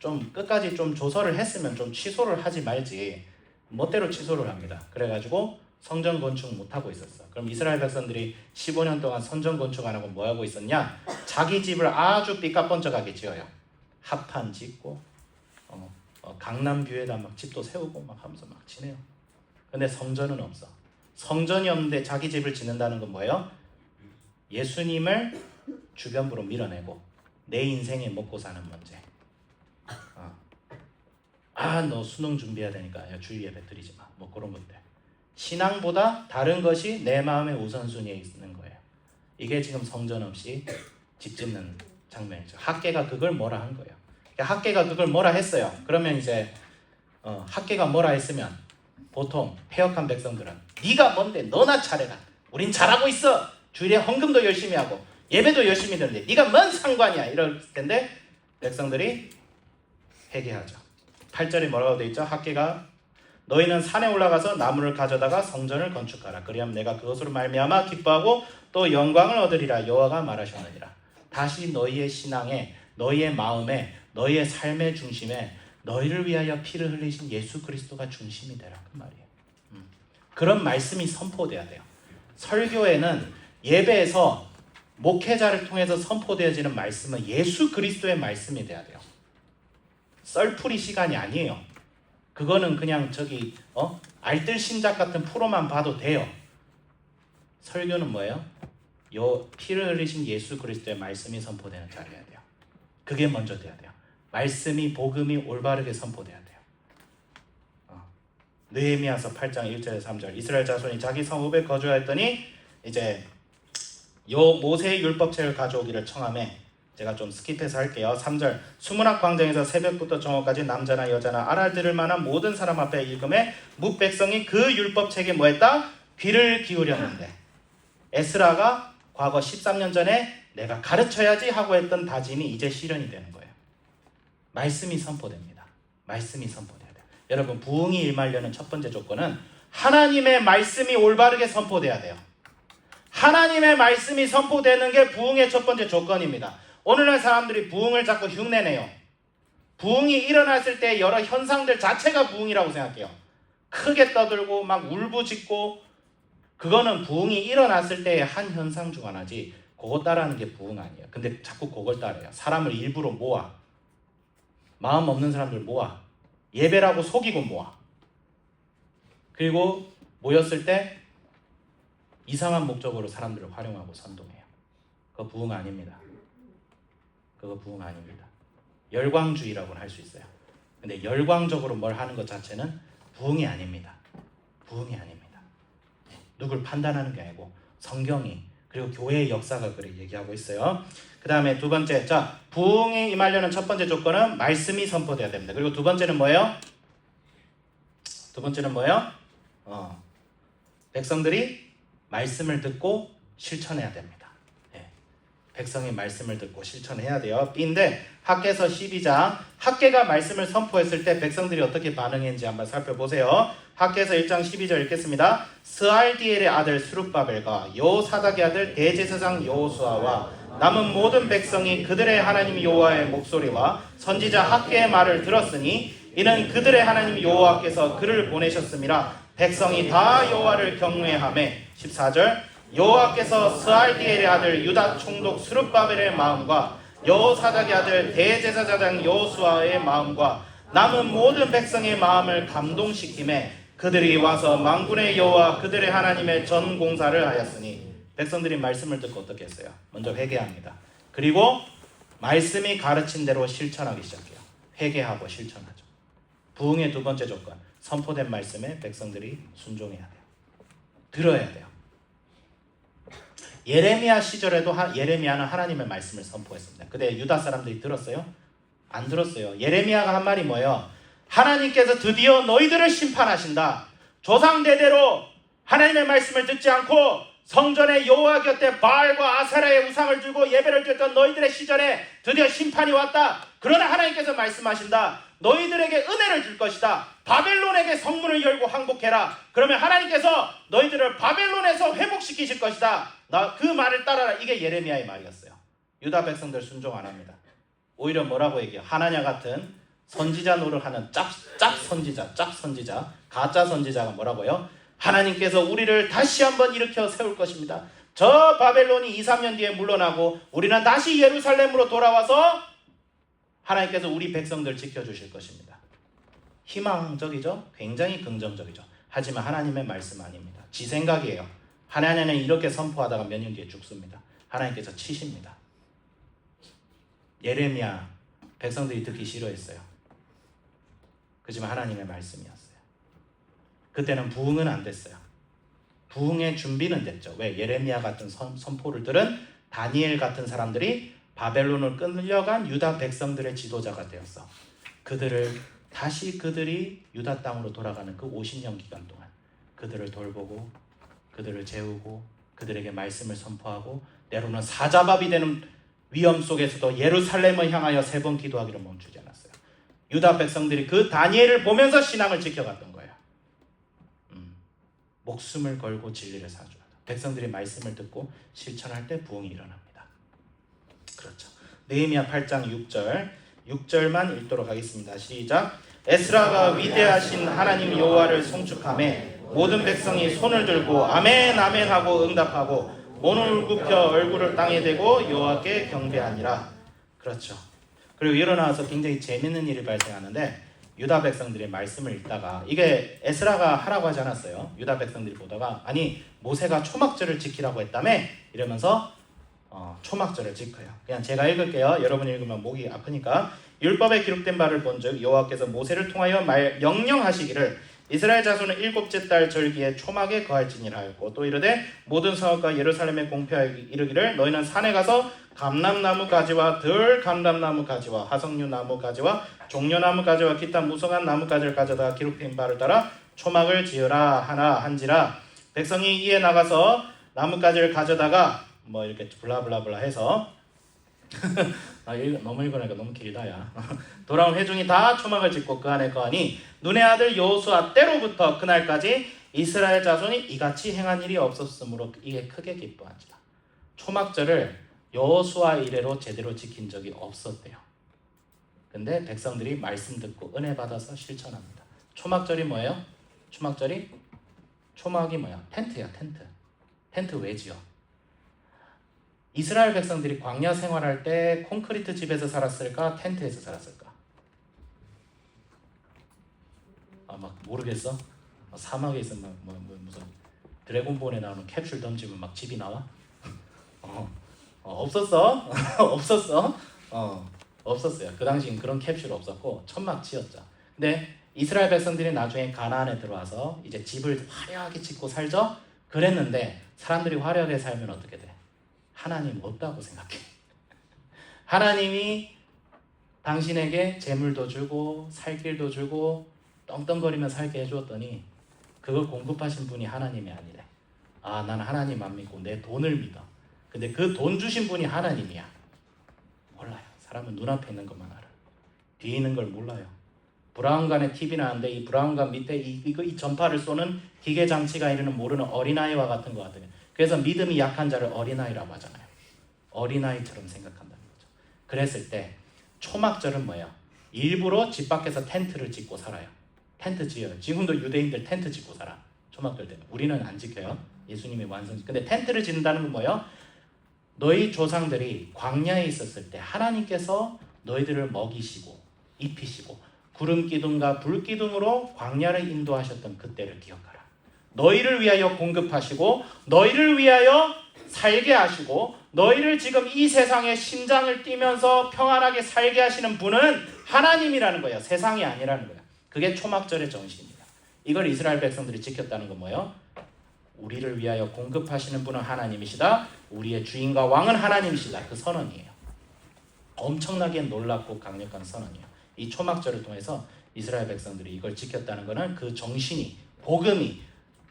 좀 끝까지 좀 조서를 했으면 좀 취소를 하지 말지 멋대로 취소를 합니다. 그래가지고 성전 건축 못하고 있었어. 그럼 이스라엘 백성들이 15년 동안 성전 건축 안 하고 뭐 하고 있었냐? 자기 집을 아주 삐까뻔쩍하게 지어요. 합판 짓고 강남뷰에다 막 집도 세우고 막 하면서 막 지내요. 근데 성전은 없어. 성전이 없는데 자기 집을 짓는다는 건 뭐예요? 예수님을 주변부로 밀어내고 내 인생에 먹고 사는 문제. 너 수능 준비해야 되니까 주일 예배 드리지 마. 뭐 그런 것들. 신앙보다 다른 것이 내 마음의 우선순위에 있는 거예요. 이게 지금 성전 없이 집 짓는 장면이죠. 학계가 그걸 뭐라 한 거예요. 학계가 그걸 뭐라 했어요. 그러면 이제 학계가 뭐라 했으면 보통 패역한 백성들은 네가 뭔데 너나 차례라. 우린 잘하고 있어. 주일에 헌금도 열심히 하고 예배도 열심히 드는데 네가 뭔 상관이야. 이럴 텐데 백성들이 회개하죠. 8절에 뭐라고 되어 있죠? 학계가 너희는 산에 올라가서 나무를 가져다가 성전을 건축하라. 그리하면 내가 그것으로 말미암아 기뻐하고 또 영광을 얻으리라. 여호와가 말하셨느니라. 다시 너희의 신앙에, 너희의 마음에, 너희의 삶의 중심에 너희를 위하여 피를 흘리신 예수 그리스도가 중심이 되라. 그 말이에요. 그런 말씀이 선포돼야 돼요. 설교에는 예배에서 목회자를 통해서 선포되어지는 말씀은 예수 그리스도의 말씀이 돼야 돼요. 썰풀이 시간이 아니에요. 그거는 그냥 알뜰신작 같은 프로만 봐도 돼요. 설교는 뭐예요? 피를 흘리신 예수 그리스도의 말씀이 선포되는 자리여야 돼요. 그게 먼저 돼야 돼요. 말씀이 복음이 올바르게 선포돼야 돼요. 느헤미야서 8장 1절에서 3절 이스라엘 자손이 자기 성읍에 거주하였더니 이제 요 모세의 율법책을 가져오기를 청하매 제가 좀 스킵해서 할게요. 3절 수문학 광장에서 새벽부터 정오까지 남자나 여자나 알아들을 만한 모든 사람 앞에 읽음에 뭇 백성이 그 율법책에 뭐했다? 귀를 기울였는데 에스라가 과거 13년 전에 내가 가르쳐야지 하고 했던 다짐이 이제 실현이 되는 거예요. 말씀이 선포됩니다. 말씀이 선포돼야 돼요. 여러분 부흥이 일말려는 첫 번째 조건은 하나님의 말씀이 올바르게 선포돼야 돼요. 하나님의 말씀이 선포되는 게 부흥의 첫 번째 조건입니다. 오늘날 사람들이 부흥을 자꾸 흉내내요. 부흥이 일어났을 때 여러 현상들 자체가 부흥이라고 생각해요. 크게 떠들고 막 울부짖고 그거는 부흥이 일어났을 때의 한 현상 중 하나지 그거 따라하는 게 부흥 아니에요. 근데 자꾸 그걸 따라해요. 사람을 일부러 모아. 마음 없는 사람들 모아. 예배라고 속이고 모아. 그리고 모였을 때 이상한 목적으로 사람들을 활용하고 선동해요. 그거 부흥 아닙니다. 그거 부흥 아닙니다. 열광주의라고는 할 수 있어요. 근데 열광적으로 뭘 하는 것 자체는 부흥이 아닙니다. 부흥이 아닙니다. 누굴 판단하는 게 아니고 성경이 그리고 교회의 역사가 그렇게 얘기하고 있어요. 그 다음에 두 번째, 자 부흥이 임하려는 첫 번째 조건은 말씀이 선포돼야 됩니다. 그리고 두 번째는 뭐예요? 두 번째는 뭐예요? 백성들이 말씀을 듣고 실천해야 됩니다. 백성이 말씀을 듣고 실천해야 돼요. B인데 학개서 12장 학개가 말씀을 선포했을 때 백성들이 어떻게 반응했는지 한번 살펴보세요. 학개서 1장 12절 읽겠습니다. 스알디엘의 아들 스룹바벨과 여호사닥의 아들 대제사장 여호수아와 남은 모든 백성이 그들의 하나님 여호와의 목소리와 선지자 학개의 말을 들었으니 이는 그들의 하나님 여호와께서 그를 보내셨음이라. 백성이 다 여호와를 경외하매 14절 여호와께서 스알디엘의 아들 유다 총독 스룹바벨의 마음과 여호사닥의 아들 대제사장 여호수아의 마음과 남은 모든 백성의 마음을 감동시키매 그들이 와서 만군의 여호와 그들의 하나님의 전 공사를 하였으니 백성들이 말씀을 듣고 어떻게 했어요? 먼저 회개합니다. 그리고 말씀이 가르친 대로 실천하기 시작해요. 회개하고 실천하죠. 부흥의 두 번째 조건 선포된 말씀에 백성들이 순종해야 돼요. 들어야 돼요. 예레미야 시절에도 예레미야는 하나님의 말씀을 선포했습니다. 근데 유다 사람들이 들었어요? 안 들었어요. 예레미야가 한 말이 뭐예요? 하나님께서 드디어 너희들을 심판하신다. 조상대대로 하나님의 말씀을 듣지 않고 성전의 여호와 곁에 바알과 아세라의 우상을 들고 예배를 드렸던 너희들의 시절에 드디어 심판이 왔다. 그러나 하나님께서 말씀하신다. 너희들에게 은혜를 줄 것이다. 바벨론에게 성문을 열고 항복해라. 그러면 하나님께서 너희들을 바벨론에서 회복시키실 것이다. 그 말을 따라라. 이게 예레미야의 말이었어요. 유다 백성들 순종 안 합니다. 오히려 뭐라고 얘기해요? 하나냐 같은 선지자 노릇하는 짭 선지자, 가짜 선지자가 뭐라고요? 하나님께서 우리를 다시 한번 일으켜 세울 것입니다. 저 바벨론이 2-3년 뒤에 물러나고 우리는 다시 예루살렘으로 돌아와서 하나님께서 우리 백성들 지켜주실 것입니다. 희망적이죠? 굉장히 긍정적이죠. 하지만 하나님의 말씀 아닙니다. 지 생각이에요. 하나님은 이렇게 선포하다가 몇 년 뒤에 죽습니다. 하나님께서 치십니다. 예레미야 백성들이 듣기 싫어했어요. 그렇지만 하나님의 말씀이었어요. 그때는 부흥은 안 됐어요. 부흥의 준비는 됐죠. 왜? 예레미야 같은 선포를 들은 다니엘 같은 사람들이 바벨론을 끌려간 유다 백성들의 지도자가 되었어. 그들이 유다 땅으로 돌아가는 그 50년 기간 동안 그들을 돌보고 그들을 재우고 그들에게 말씀을 선포하고 때로는 사자밥이 되는 위험 속에서도 예루살렘을 향하여 3번 기도하기를 멈추지 않았어요. 유다 백성들이 그 다니엘을 보면서 신앙을 지켜갔던 거예요. 목숨을 걸고 진리를 사주다. 백성들이 말씀을 듣고 실천할 때 부흥이 일어납니다. 그렇죠. 느헤미야 8장 6절만 읽도록 하겠습니다. 시작. 에스라가 위대하신 하나님 여호와를 송축하며 모든 백성이 손을 들고 아멘 아멘 하고 응답하고 몸을 굽혀 얼굴을 땅에 대고 여호와께 경배하니라. 그렇죠. 그리고 일어나서 굉장히 재밌는 일이 발생하는데 유다 백성들의 말씀을 읽다가 이게 에스라가 하라고 하지 않았어요. 유다 백성들이 보다가 아니 모세가 초막절을 지키라고 했다며 이러면서 초막절을 지켜요. 그냥 제가 읽을게요. 여러분 읽으면 목이 아프니까. 율법에 기록된 바를 본즉 여호와께서 모세를 통하여 명령하시기를 이스라엘 자손은 7째 달 절기에 초막에 거할지니라 하였고 또 이르되 모든 성읍과 예루살렘에 공표하여 이르기를 너희는 산에 가서 감람나무 가지와 들 감람나무 가지와 화석류 나무 가지와 종려나무 가지와 기타 무성한 나무 가지를 가져다 기록된 바를 따라 초막을 지으라 하나 한지라. 백성이 이에 나가서 나무 가지를 가져다가 뭐 이렇게 블라블라블라 해서 너무 읽으니까 너무 길다 야. 돌아온 회중이 다 초막을 짓고 그 안에 거하니 눈의 아들 여호수아 때로부터 그날까지 이스라엘 자손이 이같이 행한 일이 없었으므로 이게 크게 기뻐한지라. 초막절을 여호수아 이래로 제대로 지킨 적이 없었대요. 근데 백성들이 말씀 듣고 은혜 받아서 실천합니다. 초막절이 뭐예요? 초막이 뭐야? 텐트야. 텐트 왜 지어? 이스라엘 백성들이 광야 생활할 때 콘크리트 집에서 살았을까? 텐트에서 살았을까? 막 모르겠어? 사막에 있으면 무슨 드래곤볼에 나오는 캡슐 던지면 막 집이 나와? 없었어? 없었어요. 그 당시엔 그런 캡슐 없었고 천막 지었죠. 근데 이스라엘 백성들이 나중에 가나안에 들어와서 이제 집을 화려하게 짓고 살죠? 그랬는데 사람들이 화려하게 살면 어떻게 돼? 하나님 없다고 생각해. 하나님이 당신에게 재물도 주고 살 길도 주고 떵떵거리며 살게 해주었더니 그걸 공급하신 분이 하나님이 아니래. 난 하나님 안 믿고 내 돈을 믿어. 근데 그 돈 주신 분이 하나님이야. 몰라요. 사람은 눈앞에 있는 것만 알아. 뒤에 있는 걸 몰라요. 브라운관에 TV 나왔는데 이 브라운관 밑에 이 전파를 쏘는 기계 장치가 이르는 모르는 어린아이와 같은 것 같아요. 그래서 믿음이 약한 자를 어린아이라고 하잖아요. 어린아이처럼 생각한다는 거죠. 그랬을 때 초막절은 뭐예요? 일부러 집 밖에서 텐트를 짓고 살아요. 텐트 지어요. 지금도 유대인들 텐트 짓고 살아. 초막절 때문에. 우리는 안 지켜요. 예수님이 근데 텐트를 짓는다는 건 뭐예요? 너희 조상들이 광야에 있었을 때 하나님께서 너희들을 먹이시고 입히시고 구름 기둥과 불 기둥으로 광야를 인도하셨던 그때를 기억하라. 너희를 위하여 공급하시고 너희를 위하여 살게 하시고 너희를 지금 이 세상에 심장을 뛰면서 평안하게 살게 하시는 분은 하나님이라는 거예요. 세상이 아니라는 거예요. 그게 초막절의 정신입니다. 이걸 이스라엘 백성들이 지켰다는 건 뭐예요? 우리를 위하여 공급하시는 분은 하나님이시다. 우리의 주인과 왕은 하나님이시다. 그 선언이에요. 엄청나게 놀랍고 강력한 선언이에요. 이 초막절을 통해서 이스라엘 백성들이 이걸 지켰다는 것은 그 정신이 복음이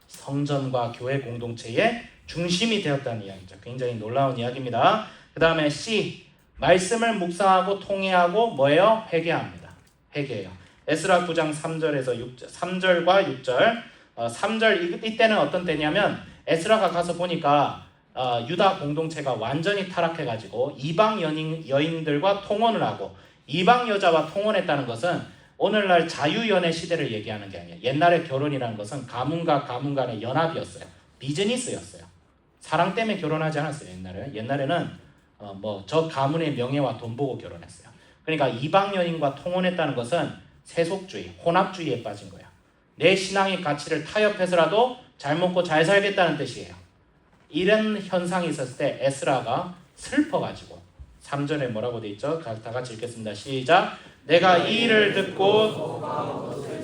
성전과 교회 공동체의 중심이 되었다는 이야기죠. 굉장히 놀라운 이야기입니다. 그 다음에 C. 말씀을 묵상하고 통회하고 뭐예요? 회개합니다. 회개해요. 에스라 9장 3절과 6절 3절 이때는 어떤 때냐면 에스라가 가서 보니까 유다 공동체가 완전히 타락해가지고 이방 여인들과 통혼을 하고 이방 여자와 통혼했다는 것은 오늘날 자유연애 시대를 얘기하는 게 아니에요. 옛날에 결혼이라는 것은 가문과 가문 간의 연합이었어요. 비즈니스였어요. 사랑 때문에 결혼하지 않았어요. 옛날에는 저 가문의 명예와 돈 보고 결혼했어요. 그러니까 이방 여인과 통혼했다는 것은 세속주의, 혼합주의에 빠진 거예요. 내 신앙의 가치를 타협해서라도 잘 먹고 잘 살겠다는 뜻이에요. 이런 현상이 있었을 때 에스라가 슬퍼가지고 3절에 뭐라고 돼 있죠? 다 같이 읽겠습니다. 시작. 내가 이 일을 듣고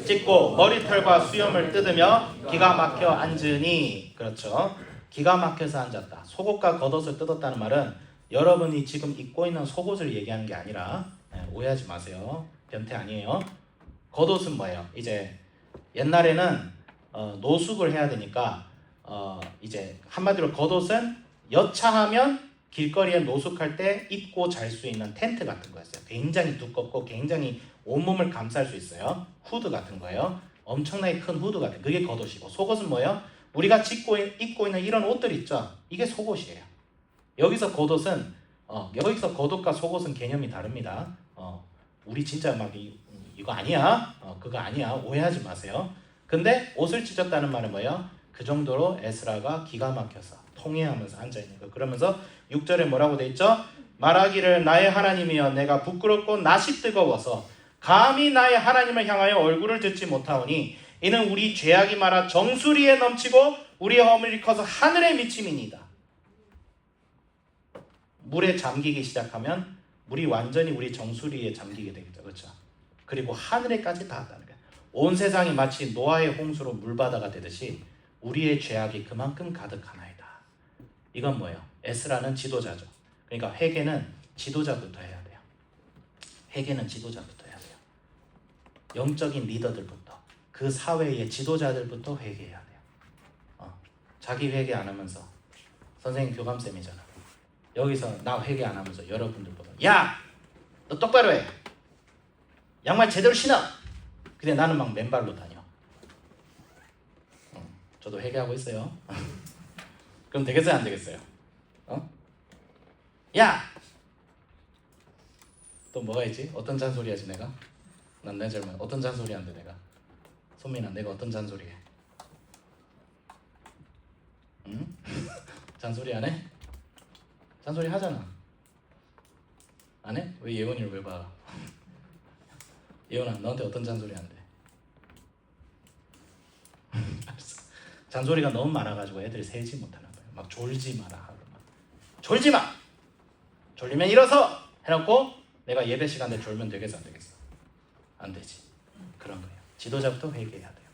찢고 머리털과 수염을 뜯으며 기가 막혀 앉으니. 그렇죠. 기가 막혀서 앉았다. 속옷과 겉옷을 뜯었다는 말은 여러분이 지금 입고 있는 속옷을 얘기하는 게 아니라, 오해하지 마세요. 변태 아니에요. 겉옷은 뭐예요? 이제 옛날에는 노숙을 해야 되니까 이제 한마디로 겉옷은 여차하면 길거리에 노숙할 때 입고 잘 수 있는 텐트 같은 거였어요. 굉장히 두껍고 굉장히 온몸을 감쌀 수 있어요. 후드 같은 거예요. 엄청나게 큰 후드 같은, 그게 겉옷이고, 속옷은 뭐예요? 우리가 입고 있는 이런 옷들 있죠? 이게 속옷이에요. 여기서 겉옷은 여기서 겉옷과 속옷은 개념이 다릅니다. 우리 진짜 막 이거 아니야? 그거 아니야. 오해하지 마세요. 근데 옷을 찢었다는 말은 뭐예요? 그 정도로 에스라가 기가 막혀서 통회하면서 앉아있는 거. 그러면서 6절에 뭐라고 돼 있죠? 말하기를 나의 하나님이여 내가 부끄럽고 낯이 뜨거워서 감히 나의 하나님을 향하여 얼굴을 듣지 못하오니 이는 우리 죄악이 많아 정수리에 넘치고 우리의 허물이 커서 하늘에 미침이니이다. 물에 잠기기 시작하면 물이 완전히 우리 정수리에 잠기게 되겠죠. 그렇죠? 그리고 하늘에까지 닿았다는 거예요. 온 세상이 마치 노아의 홍수로 물바다가 되듯이 우리의 죄악이 그만큼 가득하나이다. 이건 뭐예요? 에스라는 지도자죠. 그러니까 회개는 지도자부터 해야 돼요. 회개는 지도자부터 해야 돼요. 영적인 리더들부터, 그 사회의 지도자들부터 회개해야 돼요. 자기 회개 안 하면서, 선생님 교감쌤이잖아. 여기서 나 회개 안 하면서 여러분들보다 야! 너 똑바로 해! 양말 제대로 신어! 근데 나는 막 맨발로 다녀. 저도 회개하고 있어요. 그럼 되겠어요? 안 되겠어요? 야! 또 뭐가 있지? 어떤 잔소리 하지 내가? 난 내 젊은 어떤 잔소리 한대 내가? 손민아 내가 어떤 잔소리 해? 응? 잔소리 안 해? 잔소리 하잖아. 안 해? 왜 예원이를 왜 봐? 예원아 너한테 어떤 잔소리 한대? 잔소리가 너무 많아가지고 애들이 세지 못하는 거예요. 막 졸지 마라 하고 막 졸지 마! 졸리면 일어서! 해놓고 내가 예배 시간에 졸면 되겠어 안 되겠어? 안 되지. 그런 거예요. 지도자부터 회개해야 돼요.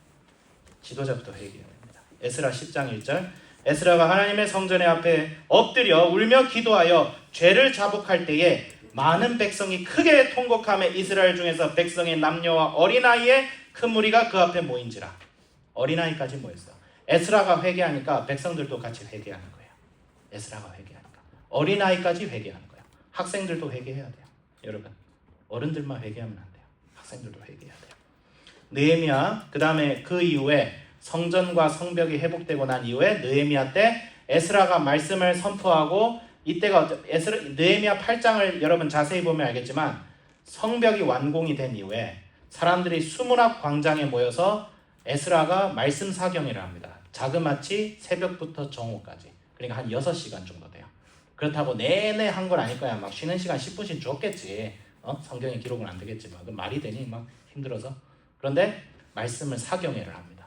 지도자부터 회개해야 됩니다. 에스라 10장 1절 에스라가 하나님의 성전의 앞에 엎드려 울며 기도하여 죄를 자복할 때에 많은 백성이 크게 통곡하며 이스라엘 중에서 백성의 남녀와 어린아이의 큰 무리가 그 앞에 모인지라. 어린아이까지 모였어요. 에스라가 회개하니까 백성들도 같이 회개하는 거예요. 에스라가 회개하니까 어린아이까지 회개하는 거예요. 학생들도 회개해야 돼요. 여러분 어른들만 회개하면 안 돼요. 학생들도 회개해야 돼요. 느헤미야 그 다음에 그 이후에 성전과 성벽이 회복되고 난 이후에 느헤미야 때 에스라가 말씀을 선포하고 이때가 느헤미야 8장을 여러분 자세히 보면 알겠지만 성벽이 완공이 된 이후에 사람들이 수문학 광장에 모여서 에스라가 말씀 사경회를 합니다. 자그마치 새벽부터 정오까지. 그러니까 한 6시간 정도 돼요. 그렇다고 내내 한 건 아닐 거야. 막 쉬는 시간 10분씩 줬겠지. 성경에 기록은 안 되겠지만 그 말이 되니 막 힘들어서. 그런데 말씀을 사경회를 합니다.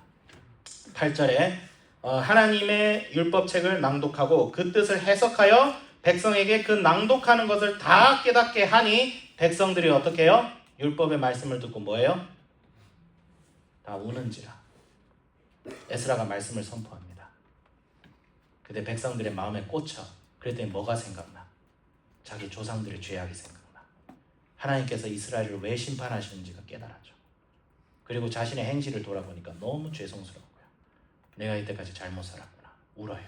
8절에 하나님의 율법책을 낭독하고 그 뜻을 해석하여 백성에게 그 낭독하는 것을 다 깨닫게 하니 백성들이 어떻게 해요? 율법의 말씀을 듣고 뭐예요? 다 우는지라. 에스라가 말씀을 선포합니다. 그때 백성들의 마음에 꽂혀. 그랬더니 뭐가 생각나? 자기 조상들의 죄악이 생각나. 하나님께서 이스라엘을 왜 심판하시는지가 깨달아져. 그리고 자신의 행실을 돌아보니까 너무 죄송스러운 거야. 내가 이때까지 잘못 살았구나. 울어요.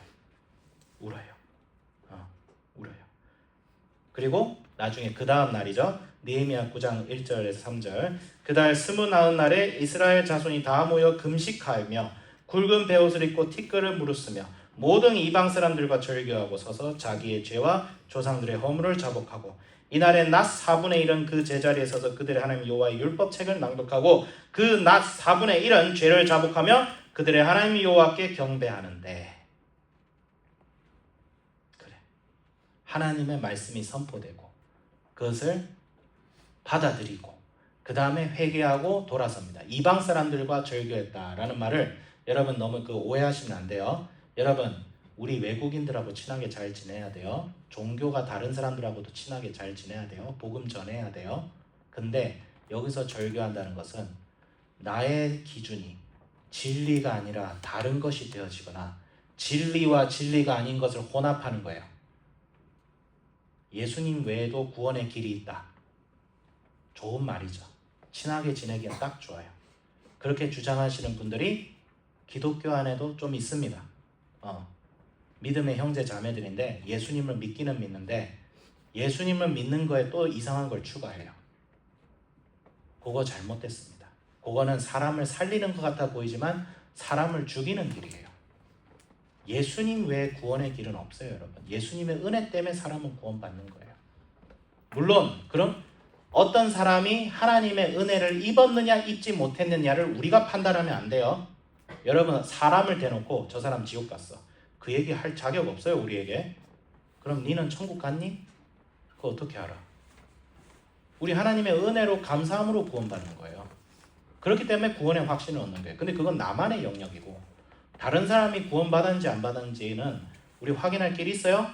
울어요. 그리고 나중에 그 다음 날이죠. 느헤미야 9장 1절에서 3절 그달 29날에 이스라엘 자손이 다 모여 금식하며 굵은 베옷을 입고 티끌을 무르쓰며 모든 이방 사람들과 절교하고 서서 자기의 죄와 조상들의 허물을 자복하고 이날에 낮 4분의 1은 그 제자리에 서서 그들의 하나님 여호와의 율법책을 낭독하고 그 낮 4분의 1은 죄를 자복하며 그들의 하나님 여호와께 경배하는데. 그래, 하나님의 말씀이 선포되고 그것을 받아들이고 그 다음에 회개하고 돌아섭니다. 이방 사람들과 절교했다라는 말을 여러분 너무 오해하시면 안 돼요. 여러분 우리 외국인들하고 친하게 잘 지내야 돼요. 종교가 다른 사람들하고도 친하게 잘 지내야 돼요. 복음 전해야 돼요. 근데 여기서 절교한다는 것은 나의 기준이 진리가 아니라 다른 것이 되어지거나 진리와 진리가 아닌 것을 혼합하는 거예요. 예수님 외에도 구원의 길이 있다. 좋은 말이죠. 친하게 지내기엔 딱 좋아요. 그렇게 주장하시는 분들이 기독교 안에도 좀 있습니다. 믿음의 형제 자매들인데 예수님을 믿기는 믿는데 예수님을 믿는 거에 또 이상한 걸 추가해요. 그거 잘못됐습니다. 그거는 사람을 살리는 것 같아 보이지만 사람을 죽이는 길이에요. 예수님 외에 구원의 길은 없어요, 여러분. 예수님의 은혜 때문에 사람은 구원받는 거예요. 물론 그럼 어떤 사람이 하나님의 은혜를 입었느냐 입지 못했느냐를 우리가 판단하면 안 돼요. 여러분, 사람을 대놓고 저 사람 지옥 갔어, 그 얘기 할 자격 없어요, 우리에게. 그럼 니는 천국 갔니? 그거 어떻게 알아? 우리 하나님의 은혜로 감사함으로 구원받는 거예요. 그렇기 때문에 구원의 확신을 얻는 거예요. 근데 그건 나만의 영역이고 다른 사람이 구원받았는지 안 받았는지는 우리 확인할 길이 있어요?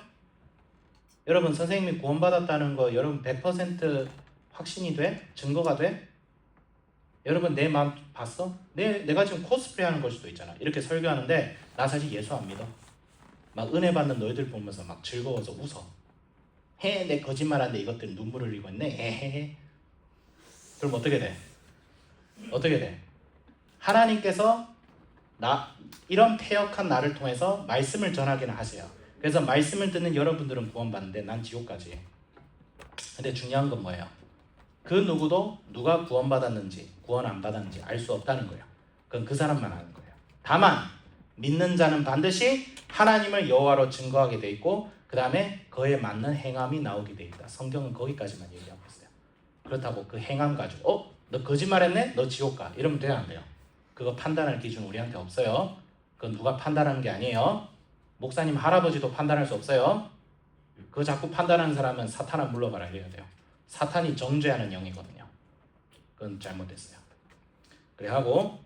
여러분, 선생님이 구원받았다는 거 여러분 100% 확신이 돼? 증거가 돼? 여러분, 내 마음 봤어? 내가 지금 코스프레 하는 걸 수도 있잖아. 이렇게 설교하는데 나 사실 예수 안 믿어. 막 은혜 받는 너희들 보면서 막 즐거워서 웃어. 내 거짓말하는데 이것들 눈물을 흘리고 있네. 헤헤헤. 그럼 어떻게 돼? 어떻게 돼? 하나님께서 이런 패역한 나를 통해서 말씀을 전하기는 하세요. 그래서 말씀을 듣는 여러분들은 구원받는데 난 지옥까지. 근데 중요한 건 뭐예요? 그 누구도 누가 구원받았는지 구원 안 받았는지 알 수 없다는 거예요. 그건 그 사람만 아는 거예요. 다만 믿는 자는 반드시 하나님을 여호와로 증거하게 돼 있고 그 다음에 그에 맞는 행함이 나오게 돼 있다. 성경은 거기까지만 얘기하고 있어요. 그렇다고 그 행함 가지고 너 거짓말했네? 너 지옥 가. 이러면 돼요, 안 돼요? 그거 판단할 기준 우리한테 없어요. 그건 누가 판단하는 게 아니에요. 목사님 할아버지도 판단할 수 없어요. 그거 자꾸 판단하는 사람은 사탄아 물러가라 이래야 돼요. 사탄이 정죄하는 영이거든요. 그건 잘못됐어요. 그래 하고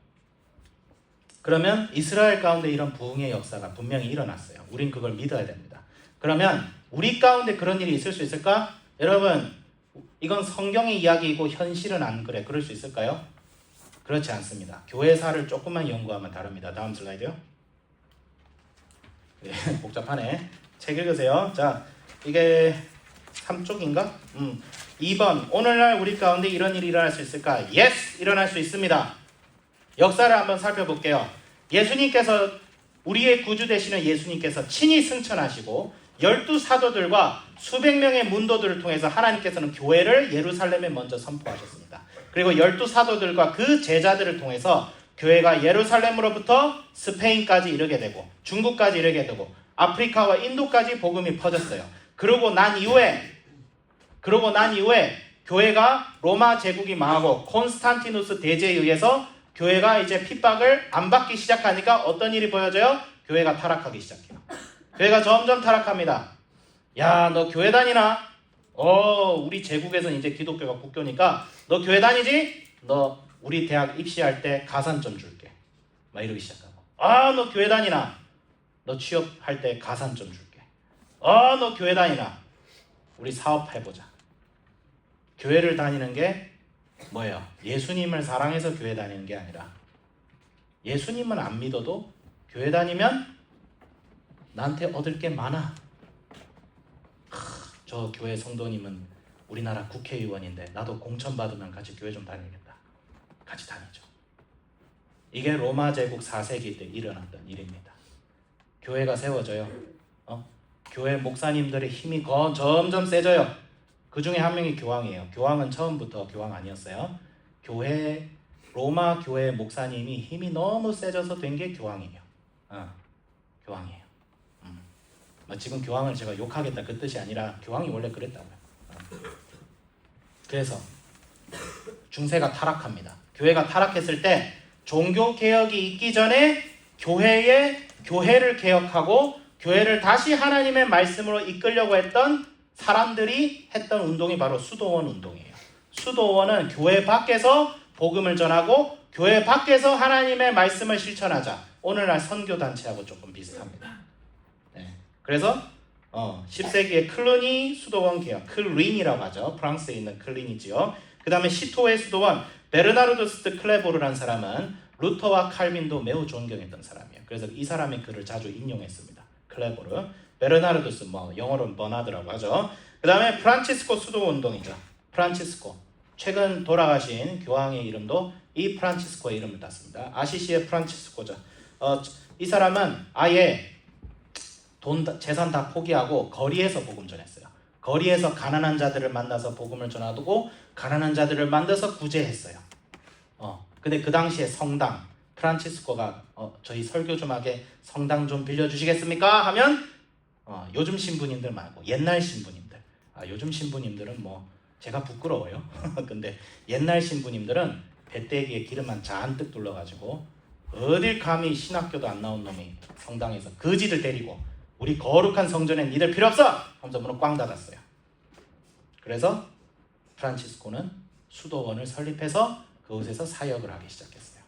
그러면 이스라엘 가운데 이런 부흥의 역사가 분명히 일어났어요. 우린 그걸 믿어야 됩니다. 그러면 우리 가운데 그런 일이 있을 수 있을까? 여러분, 이건 성경의 이야기이고 현실은 안 그래. 그럴 수 있을까요? 그렇지 않습니다. 교회사를 조금만 연구하면 다릅니다. 다음 슬라이드요. 네, 복잡하네. 책 읽으세요. 자, 이게 3쪽인가? 2번. 오늘날 우리 가운데 이런 일이 일어날 수 있을까? Yes! 일어날 수 있습니다. 역사를 한번 살펴볼게요. 예수님께서, 우리의 구주 되시는 예수님께서 친히 승천하시고 12사도들과 수백 명의 문도들을 통해서 하나님께서는 교회를 예루살렘에 먼저 선포하셨습니다. 그리고 12사도들과 그 제자들을 통해서 교회가 예루살렘으로부터 스페인까지 이르게 되고 중국까지 이르게 되고 아프리카와 인도까지 복음이 퍼졌어요. 그러고 난 이후에 교회가 로마 제국이 망하고 콘스탄티누스 대제에 의해서 교회가 이제 핍박을 안 받기 시작하니까 어떤 일이 보여져요? 교회가 타락하기 시작해요. 교회가 점점 타락합니다. 야, 너 교회 다니나? 우리 제국에서는 이제 기독교가 국교니까 너 교회 다니지? 너 우리 대학 입시할 때 가산점 줄게. 막 이러기 시작하고. 너 교회 다니나? 너 취업할 때 가산점 줄게. 너 교회 다니나? 우리 사업해보자. 교회를 다니는 게 뭐예요? 예수님을 사랑해서 교회 다니는 게 아니라 예수님은 안 믿어도 교회 다니면 나한테 얻을 게 많아. 저 교회 성도님은 우리나라 국회의원인데 나도 공천 받으면 같이 교회 좀 다니겠다. 같이 다니죠. 이게 로마 제국 4세기 때 일어났던 일입니다. 교회가 세워져요. 교회 목사님들의 힘이 점점 세져요. 그 중에 한 명이 교황이에요. 교황은 처음부터 교황 아니었어요. 로마 교회 목사님이 힘이 너무 세져서 된 게 교황이에요. 교황이에요. 지금 교황을 제가 욕하겠다 그 뜻이 아니라 교황이 원래 그랬다고요. 그래서 중세가 타락합니다. 교회가 타락했을 때 종교 개혁이 있기 전에 교회를 개혁하고 교회를 다시 하나님의 말씀으로 이끌려고 했던 사람들이 했던 운동이 바로 수도원 운동이에요. 수도원은 교회 밖에서 복음을 전하고 교회 밖에서 하나님의 말씀을 실천하자. 오늘날 선교단체하고 조금 비슷합니다. 네. 그래서 10세기에 클루니 수도원 개혁, 클린이라고 하죠. 프랑스에 있는 클린이지요. 그 다음에 시토의 수도원, 베르나르두스 드 클레보르라는 사람은 루터와 칼빈도 매우 존경했던 사람이에요. 그래서 이 사람의 글을 자주 인용했습니다. 클레보르, 베르나르두스, 영어로는 버나드라고 하죠. 그 다음에 프란치스코 수도 운동이죠. 프란치스코, 최근 돌아가신 교황의 이름도 이 프란치스코의 이름을 땄습니다. 아시시의 프란치스코죠. 이 사람은 아예 재산 다 포기하고 거리에서 복음 전했어요. 거리에서 가난한 자들을 만나서 복음을 전하고 가난한 자들을 만나서 구제했어요. 근데 그 당시에 성당, 프란치스코가 저희 설교 좀 하게 성당 좀 빌려주시겠습니까? 하면 요즘 신부님들 말고 옛날 신부님들, 요즘 신부님들은 제가 부끄러워요. 근데 옛날 신부님들은 배때기에 기름만 잔뜩 둘러가지고 어딜 감히 신학교도 안 나온 놈이 성당에서 거지들 데리고 우리 거룩한 성전에 니들 필요 없어! 하면서 문을 꽝 닫았어요. 그래서 프란치스코는 수도원을 설립해서 그곳에서 사역을 하기 시작했어요.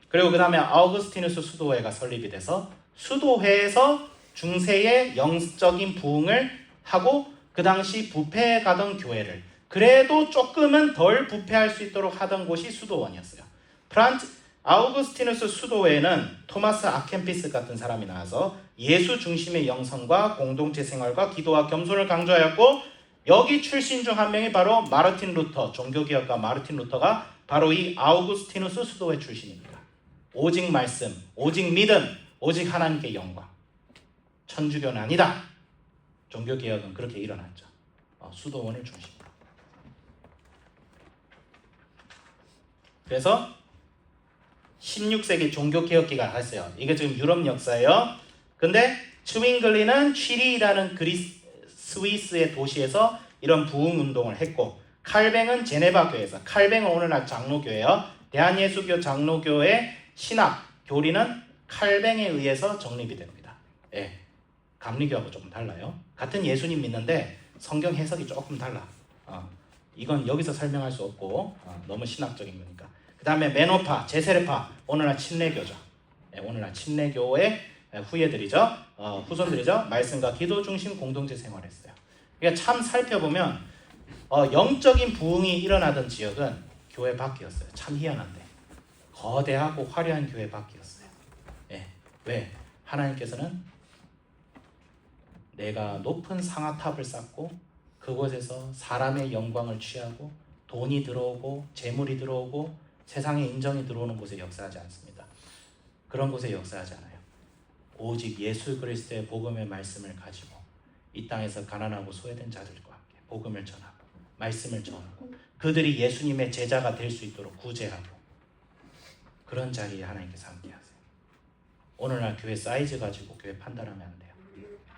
그리고 그 다음에 아우구스티누스 수도회가 설립이 돼서 수도회에서 중세의 영적인 부흥을 하고 그 당시 부패해 가던 교회를 그래도 조금은 덜 부패할 수 있도록 하던 곳이 수도원이었어요. 아우구스티누스 수도회에는 토마스 아켄피스 같은 사람이 나와서 예수 중심의 영성과 공동체 생활과 기도와 겸손을 강조하였고 여기 출신 중 한 명이 바로 마르틴 루터, 종교개혁가 마르틴 루터가 바로 이 아우구스티누스 수도회 출신입니다. 오직 말씀, 오직 믿음, 오직 하나님께 영광. 천주교는 아니다. 종교개혁은 그렇게 일어났죠. 수도원을 중심으로. 그래서 16세기 종교개혁기가 했어요. 이게 지금 유럽 역사예요. 근데 츠윙글리는 취리라는 스위스의 도시에서 이런 부흥운동을 했고 칼뱅은 제네바 교회에서, 칼뱅은 오늘날 장로교예요. 대한예수교 장로교의 신학, 교리는 칼뱅에 의해서 정립이 됩니다. 예, 감리교하고 조금 달라요. 같은 예수님 믿는데 성경 해석이 조금 달라. 이건 여기서 설명할 수 없고 너무 신학적인 거니까. 그 다음에 메노파, 제세르파, 오늘날 침례교죠. 예, 오늘날 침례교의 후예들이죠. 후손들이죠. 말씀과 기도 중심 공동체 생활했어요. 그러니까 참 살펴보면 영적인 부흥이 일어나던 지역은 교회 밖이었어요. 참 희한한데 거대하고 화려한 교회 밖이었어요. 예, 왜? 하나님께서는 내가 높은 상아탑을 쌓고 그곳에서 사람의 영광을 취하고 돈이 들어오고 재물이 들어오고 세상의 인정이 들어오는 곳에 역사하지 않습니다. 그런 곳에 역사하지 않아요. 오직 예수 그리스도의 복음의 말씀을 가지고 이 땅에서 가난하고 소외된 자들과 함께 복음을 전하고 말씀을 전하고 그들이 예수님의 제자가 될 수 있도록 구제하고 그런 자리에 하나님께서 함께 하세요. 오늘날 교회 사이즈 가지고 교회 판단하면 안 돼요.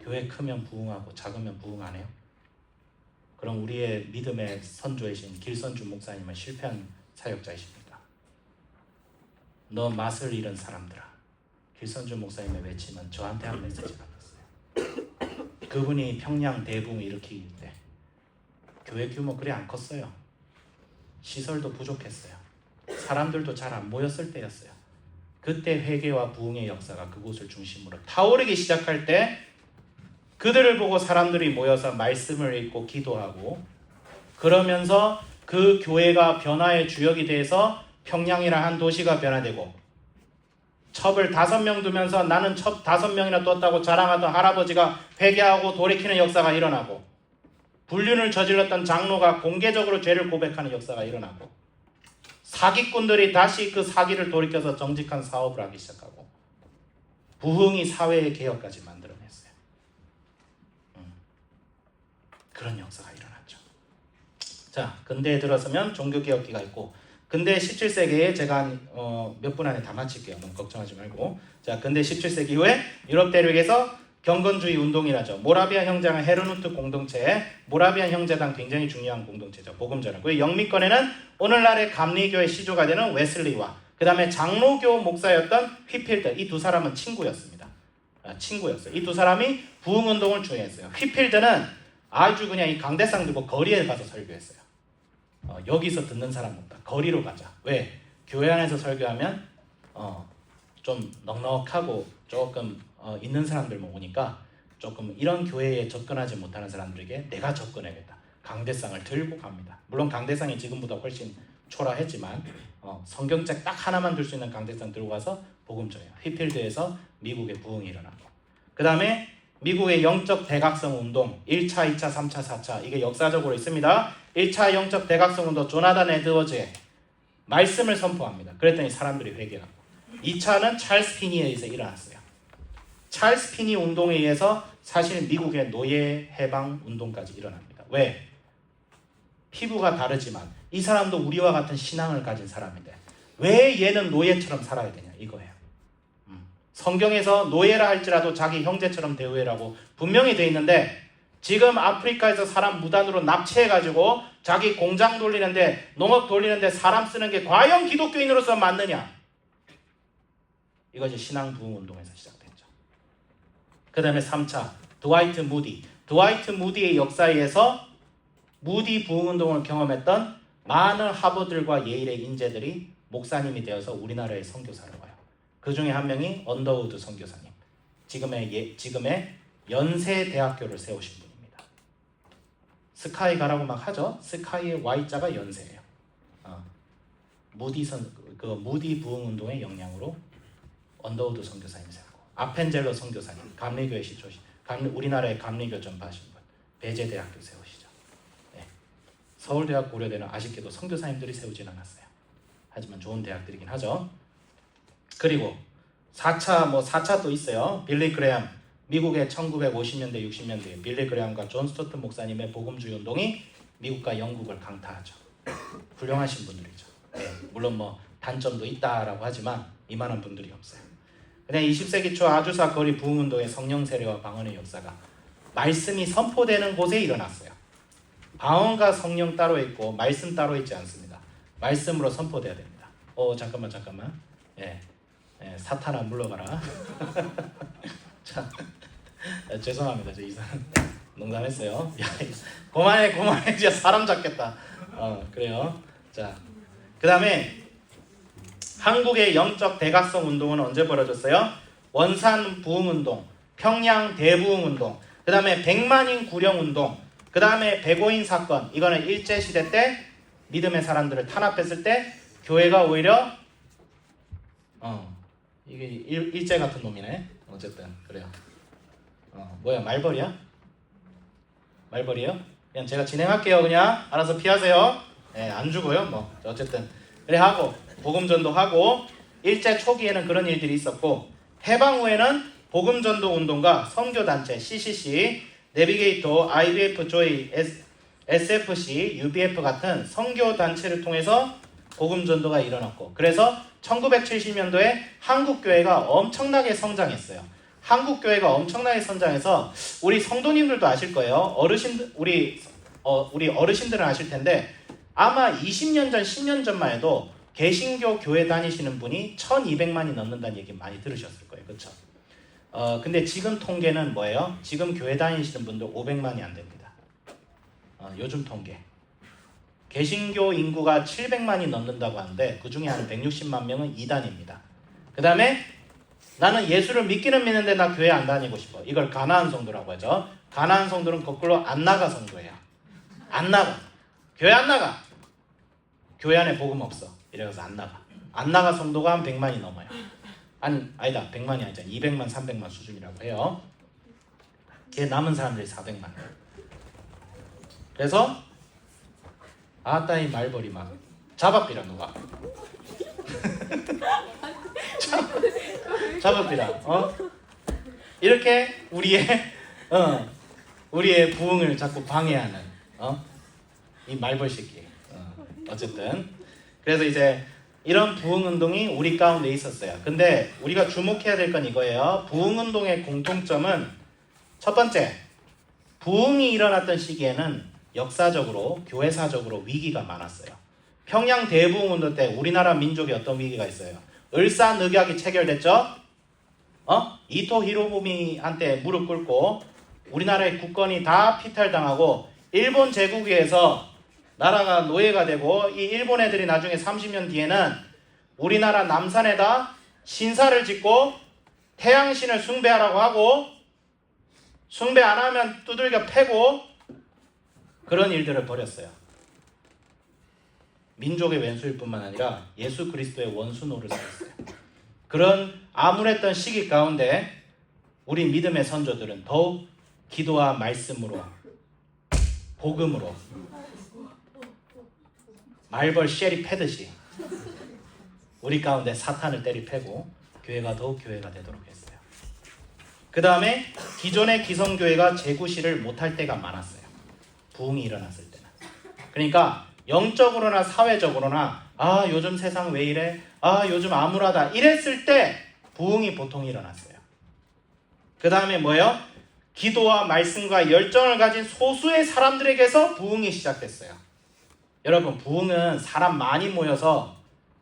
교회 크면 부흥하고 작으면 부흥 안 해요. 그럼 우리의 믿음의 선조이신 길선주 목사님은 실패한 사역자이십니까? 너 맛을 잃은 사람들아, 길선주 목사님의 외침은 저한테 한 메시지 같았어요. 그분이 평양 대붕을 일으킬 때 교회 규모 그리 안 컸어요. 시설도 부족했어요. 사람들도 잘 안 모였을 때였어요. 그때 회개와 부흥의 역사가 그곳을 중심으로 타오르기 시작할 때 그들을 보고 사람들이 모여서 말씀을 읽고 기도하고 그러면서 그 교회가 변화의 주역이 돼서 평양이라 한 도시가 변화되고 첩을 5명 두면서 나는 첩 5명이나 뒀다고 자랑하던 할아버지가 회개하고 돌이키는 역사가 일어나고 불륜을 저질렀던 장로가 공개적으로 죄를 고백하는 역사가 일어나고 사기꾼들이 다시 그 사기를 돌이켜서 정직한 사업을 하기 시작하고 부흥이 사회의 개혁까지 만들어냈어요. 그런 역사가 일어났죠. 자, 근대에 들어서면 종교개혁기가 있고 근대 17세기에 제가 몇 분 안에 다 마칠게요. 너무 걱정하지 말고. 자, 근대 17세기 이후에 유럽 대륙에서 경건주의 운동이라죠. 모라비안 형제랑 헤르누트 공동체, 모라비안 형제당 굉장히 중요한 공동체죠. 복음 전하고 그 영미권에는 오늘날의 감리교의 시조가 되는 웨슬리와 그 다음에 장로교 목사였던 휘필드, 이 두 사람은 친구였습니다. 친구였어요. 이 두 사람이 부흥 운동을 주행했어요. 휘필드는 아주 그냥 이 강대상 들고 거리에 가서 설교했어요. 여기서 듣는 사람 없다. 거리로 가자. 왜? 교회 안에서 설교하면 좀 넉넉하고 조금 있는 사람들만 오니까 조금 이런 교회에 접근하지 못하는 사람들에게 내가 접근해야겠다. 강대상을 들고 갑니다. 물론 강대상이 지금보다 훨씬 초라했지만 성경책 딱 하나만 들 수 있는 강대상 들고 가서 복음 전해요. 휘필드에서 미국의 부흥이 일어나고, 그 다음에 미국의 영적 대각성 운동 1차, 2차, 3차, 4차 이게 역사적으로 있습니다. 1차 영적 대각성 운동 조나단 에드워즈의 말씀을 선포합니다. 그랬더니 사람들이 회개하고, 2차는 찰스 피니에 의해서 일어났어요. 찰스 피니 운동에 의해서 사실 미국의 노예 해방 운동까지 일어납니다. 왜? 피부가 다르지만 이 사람도 우리와 같은 신앙을 가진 사람인데 왜 얘는 노예처럼 살아야 되냐 이거예요. 성경에서 노예라 할지라도 자기 형제처럼 대우해라고 분명히 돼 있는데, 지금 아프리카에서 사람 무단으로 납치해가지고 자기 공장 돌리는데, 농업 돌리는데 사람 쓰는 게 과연 기독교인으로서 맞느냐? 이것이 신앙 부흥 운동에서 시작됐죠. 그 다음에 3차 드와이트 무디. 드와이트 무디의 역사에 의해서 무디 부흥 운동을 경험했던 많은 하버드과 예일의 인재들이 목사님이 되어서 우리나라에 선교사로 와요. 그 중에 한 명이 언더우드 선교사님. 지금의 연세대학교를 세우신 분입니다. 스카이 가라고 막 하죠. 스카이의 Y자가 연세예요. 무디 부흥 운동의 영향으로 언더우드 선교사님 세우고, 아펜젤러 선교사님, 감리교회 시초신, 우리나라의 감리교 전파하신 분, 배제대학교 세우시죠. 네. 서울대학, 고려대는 아쉽게도 선교사님들이 세우진 않았어요. 하지만 좋은 대학들이긴 하죠. 그리고 4차 또 있어요. 빌리 그레엄, 미국의 1950년대 60년대 빌리 그레엄과 존 스토튼 목사님의 복음주의 운동이 미국과 영국을 강타하죠. 훌륭하신 분들이죠. 네, 물론 단점도 있다라고 하지만 이만한 분들이 없어요. 그냥 20세기 초 아주사 거리 부흥 운동의 성령 세례와 방언의 역사가 말씀이 선포되는 곳에 일어났어요. 방언과 성령 따로 있고 말씀 따로 있지 않습니다. 말씀으로 선포돼야 됩니다. 잠깐만. 사탄아 물러가라. 자, 죄송합니다. 저 이상 농담했어요. 그만해. 진짜 사람 잡겠다. 그래요. 자, 그 다음에 한국의 영적 대각성 운동은 언제 벌어졌어요? 원산 부흥 운동, 평양 대부흥 운동, 그 다음에 100만인 구령 운동, 그 다음에 백오인 사건. 이거는 일제시대 때 믿음의 사람들을 탄압했을 때 교회가 오히려 이게 일제 같은 놈이네. 어쨌든 그래요. 뭐야, 말벌이야? 말벌이에요? 그냥 제가 진행할게요. 그냥 알아서 피하세요. 네, 안 죽어요. 어쨌든 그래 하고 복음전도 하고, 일제 초기에는 그런 일들이 있었고, 해방 후에는 복음전도 운동가 선교단체 CCC, 내비게이터, IBF, 조이, SFC, UBF 같은 선교단체를 통해서 복음전도가 일어났고, 그래서 1970년도에 한국교회가 엄청나게 성장했어요. 한국교회가 엄청나게 성장해서 우리 성도님들도 아실 거예요. 우리 어르신들은 아실 텐데 아마 20년 전, 10년 전만 해도 개신교 교회 다니시는 분이 1200만이 넘는다는 얘기 많이 들으셨을 거예요. 그렇죠? 근데 지금 통계는 뭐예요? 지금 교회 다니시는 분들 500만이 안 됩니다. 요즘 통계. 개신교 인구가 700만이 넘는다고 하는데 그 중에 한 160만 명은 이단입니다. 그 다음에 나는 예수를 믿기는 믿는데 나 교회 안 다니고 싶어. 이걸 가나안 성도라고 하죠. 가나안 성도는 거꾸로 안 나가 성도예요. 안 나가. 교회 안 나가. 교회 안에 복음 없어. 이래서 안 나가. 안 나가 성도가 한 100만이 넘어요. 아니다. 100만이 아니죠. 200만, 300만 수준이라고 해요. 걔 남은 사람들이 400만. 그래서 아따 이 말벌이 막 잡아삐라 누가. 잡아삐라. 이렇게 우리의 부흥을 자꾸 방해하는 이 말벌 새끼. 어쨌든 그래서 이제 이런 부흥 운동이 우리 가운데 있었어요. 근데 우리가 주목해야 될 건 이거예요. 부흥 운동의 공통점은 첫 번째, 부흥이 일어났던 시기에는 역사적으로, 교회사적으로 위기가 많았어요. 평양 대부흥 운동 때 우리나라 민족에 어떤 위기가 있어요? 을사늑약이 체결됐죠? 이토 히로부미한테 무릎 꿇고 우리나라의 국권이 다 피탈당하고 일본 제국에서 나라가 노예가 되고, 이 일본 애들이 나중에 30년 뒤에는 우리나라 남산에다 신사를 짓고 태양신을 숭배하라고 하고, 숭배 안 하면 두들겨 패고 그런 일들을 벌였어요. 민족의 왼수일 뿐만 아니라 예수 그리스도의 원수 노릇을 했어요. 그런 암울했던 시기 가운데 우리 믿음의 선조들은 더욱 기도와 말씀으로, 복음으로 말벌 쉐리 패듯이 우리 가운데 사탄을 때리 패고 교회가 더욱 교회가 되도록 했어요. 그 다음에 기존의 기성교회가 재구시를 못할 때가 많았어요. 부흥이 일어났을 때는. 그러니까 영적으로나 사회적으로나 요즘 세상 왜 이래? 요즘 암울하다. 이랬을 때 부흥이 보통 일어났어요. 그 다음에 뭐예요? 기도와 말씀과 열정을 가진 소수의 사람들에게서 부흥이 시작됐어요. 여러분, 부흥은 사람 많이 모여서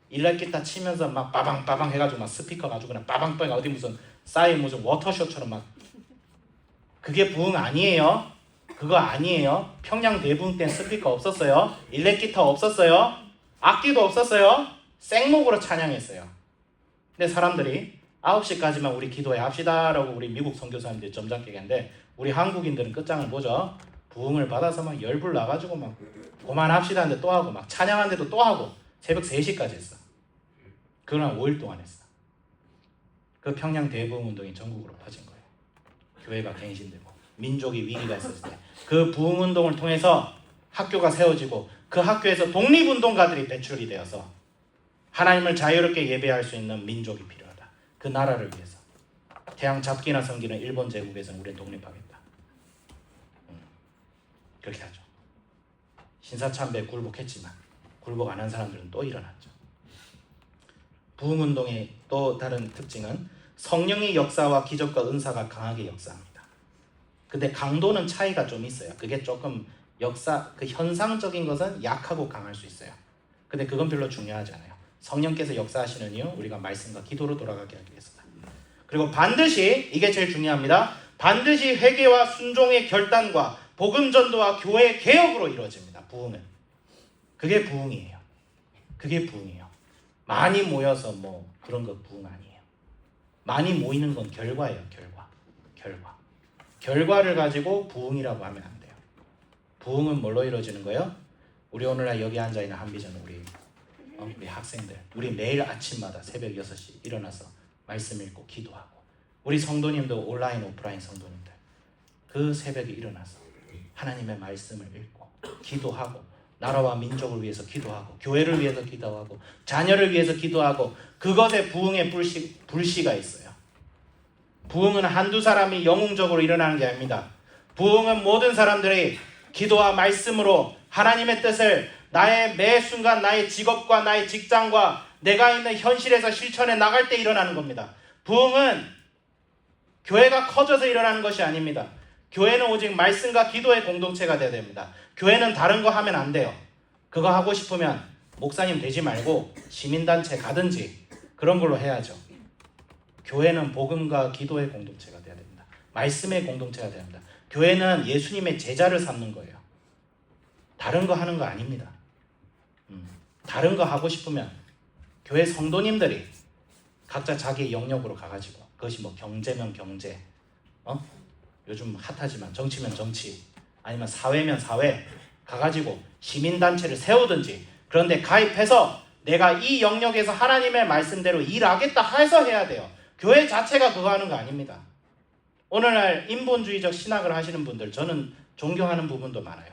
일렉기타 치면서 막 빠방빠방 해가지고 막 스피커 가지고 그냥 빠방빠방 어디 무슨 싸이 무슨 워터쇼처럼 막, 그게 부흥 아니에요. 그거 아니에요. 평양 대부흥 때 스피커 없었어요. 일렉기타 없었어요. 악기도 없었어요. 생목으로 찬양했어요. 근데 사람들이 9시까지만 우리 기도해 합시다 라고 우리 미국 선교사님들이 점잖게 얘기하는데, 우리 한국인들은 끝장을 보죠. 부흥을 받아서 막 열불 나가지고 막 그만합시다 하는데 또 하고, 막 찬양하는데도 또 하고, 새벽 3시까지 했어. 그걸 한 5일 동안 했어. 그 평양 대부흥 운동이 전국으로 퍼진 거예요. 교회가 갱신되고 민족이 위기가 있었을 때 그 부흥 운동을 통해서 학교가 세워지고, 그 학교에서 독립운동가들이 배출이 되어서 하나님을 자유롭게 예배할 수 있는 민족이 필요하다. 그 나라를 위해서. 태양 잡기나 섬기는 일본 제국에서는 우리는 독립하겠다. 그렇게 하죠. 신사참배에 굴복했지만 굴복 안 한 사람들은 또 일어났죠. 부흥운동의 또 다른 특징은 성령의 역사와 기적과 은사가 강하게 역사합니다. 근데 강도는 차이가 좀 있어요. 그게 조금 그 현상적인 것은 약하고 강할 수 있어요. 근데 그건 별로 중요하지 않아요. 성령께서 역사하시는 이유, 우리가 말씀과 기도로 돌아가게 하기 위해서다. 그리고 반드시, 이게 제일 중요합니다. 반드시 회개와 순종의 결단과 복음 전도와 교회 개혁으로 이루어집니다. 부흥은. 그게 부흥이에요. 그게 부흥이에요. 많이 모여서 뭐 그런 거 부흥 아니에요. 많이 모이는 건 결과예요. 결과를 가지고 부흥이라고 하면 안 돼요. 부흥은 뭘로 이루어지는 거예요? 우리 오늘날 여기 앉아있는 한비전 우리 학생들, 우리 매일 아침마다 새벽 6시 일어나서 말씀 읽고 기도하고, 우리 성도님도 온라인 오프라인 성도님들 그 새벽에 일어나서 하나님의 말씀을 읽고 기도하고, 나라와 민족을 위해서 기도하고, 교회를 위해서 기도하고, 자녀를 위해서 기도하고, 그것에 부흥의 불씨가 있어요. 부흥은 한두 사람이 영웅적으로 일어나는 게 아닙니다. 부흥은 모든 사람들이 기도와 말씀으로 하나님의 뜻을 나의 매 순간 나의 직업과 나의 직장과 내가 있는 현실에서 실천해 나갈 때 일어나는 겁니다. 부흥은 교회가 커져서 일어나는 것이 아닙니다. 교회는 오직 말씀과 기도의 공동체가 되어야 됩니다. 교회는 다른 거 하면 안 돼요. 그거 하고 싶으면 목사님 되지 말고 시민단체 가든지 그런 걸로 해야죠. 교회는 복음과 기도의 공동체가 되어야 됩니다. 말씀의 공동체가 되어야 됩니다. 교회는 예수님의 제자를 삼는 거예요. 다른 거 하는 거 아닙니다. 다른 거 하고 싶으면 교회 성도님들이 각자 자기 영역으로 가가지고, 그것이 뭐 경제면 경제, 요즘 핫하지만 정치면 정치, 아니면 사회면 사회 가가지고 시민단체를 세우든지, 그런데 가입해서 내가 이 영역에서 하나님의 말씀대로 일하겠다 해서 해야 돼요. 교회 자체가 그거 하는 거 아닙니다. 오늘날 인본주의적 신학을 하시는 분들, 저는 존경하는 부분도 많아요.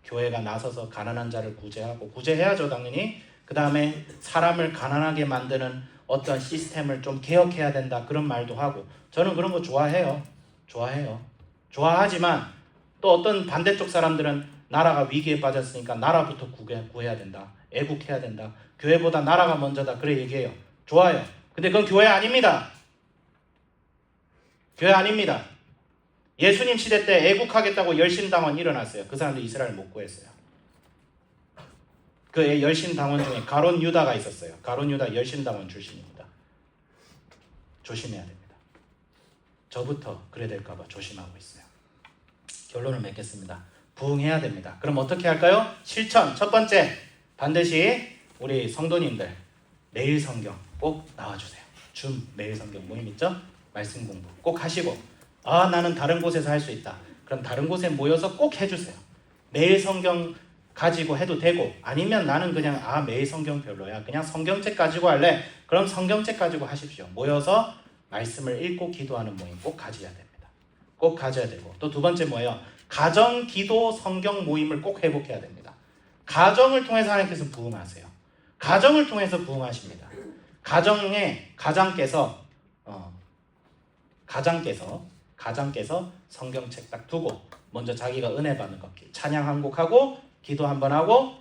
교회가 나서서 가난한 자를 구제하고, 구제해야죠 당연히. 그 다음에 사람을 가난하게 만드는 어떤 시스템을 좀 개혁해야 된다, 그런 말도 하고, 저는 그런 거 좋아해요. 좋아하지만 또 어떤 반대쪽 사람들은 나라가 위기에 빠졌으니까 나라부터 구해야 된다, 애국해야 된다, 교회보다 나라가 먼저다, 그래 얘기해요. 좋아요. 근데 그건 교회 아닙니다. 교회 아닙니다. 예수님 시대 때 애국하겠다고 열심당원 일어났어요. 그 사람들 이스라엘 못 구했어요. 그 열심당원 중에 가론 유다가 있었어요. 가론 유다 열심당원 출신입니다. 조심해야 됩니다. 저부터 그래 될까봐 조심하고 있어요. 결론을 맺겠습니다. 부흥해야 됩니다. 그럼 어떻게 할까요? 실천. 첫 번째, 반드시 우리 성도님들 매일 성경 꼭 나와주세요. 매일 성경 모임 있죠? 말씀 공부 꼭 하시고, 나는 다른 곳에서 할 수 있다. 그럼 다른 곳에 모여서 꼭 해주세요. 매일 성경 가지고 해도 되고, 아니면 나는 그냥 매일 성경 별로야, 그냥 성경책 가지고 할래, 그럼 성경책 가지고 하십시오. 모여서 말씀을 읽고 기도하는 모임 꼭 가져야 됩니다. 꼭 가져야 되고, 또 두 번째 뭐예요? 가정 기도 성경 모임을 꼭 회복해야 됩니다. 가정을 통해서 하나님께서 부흥하세요. 가정을 통해서 부흥하십니다. 가장께서 성경책 딱 두고 먼저 자기가 은혜 받는 것, 찬양 한 곡 하고 기도 한번 하고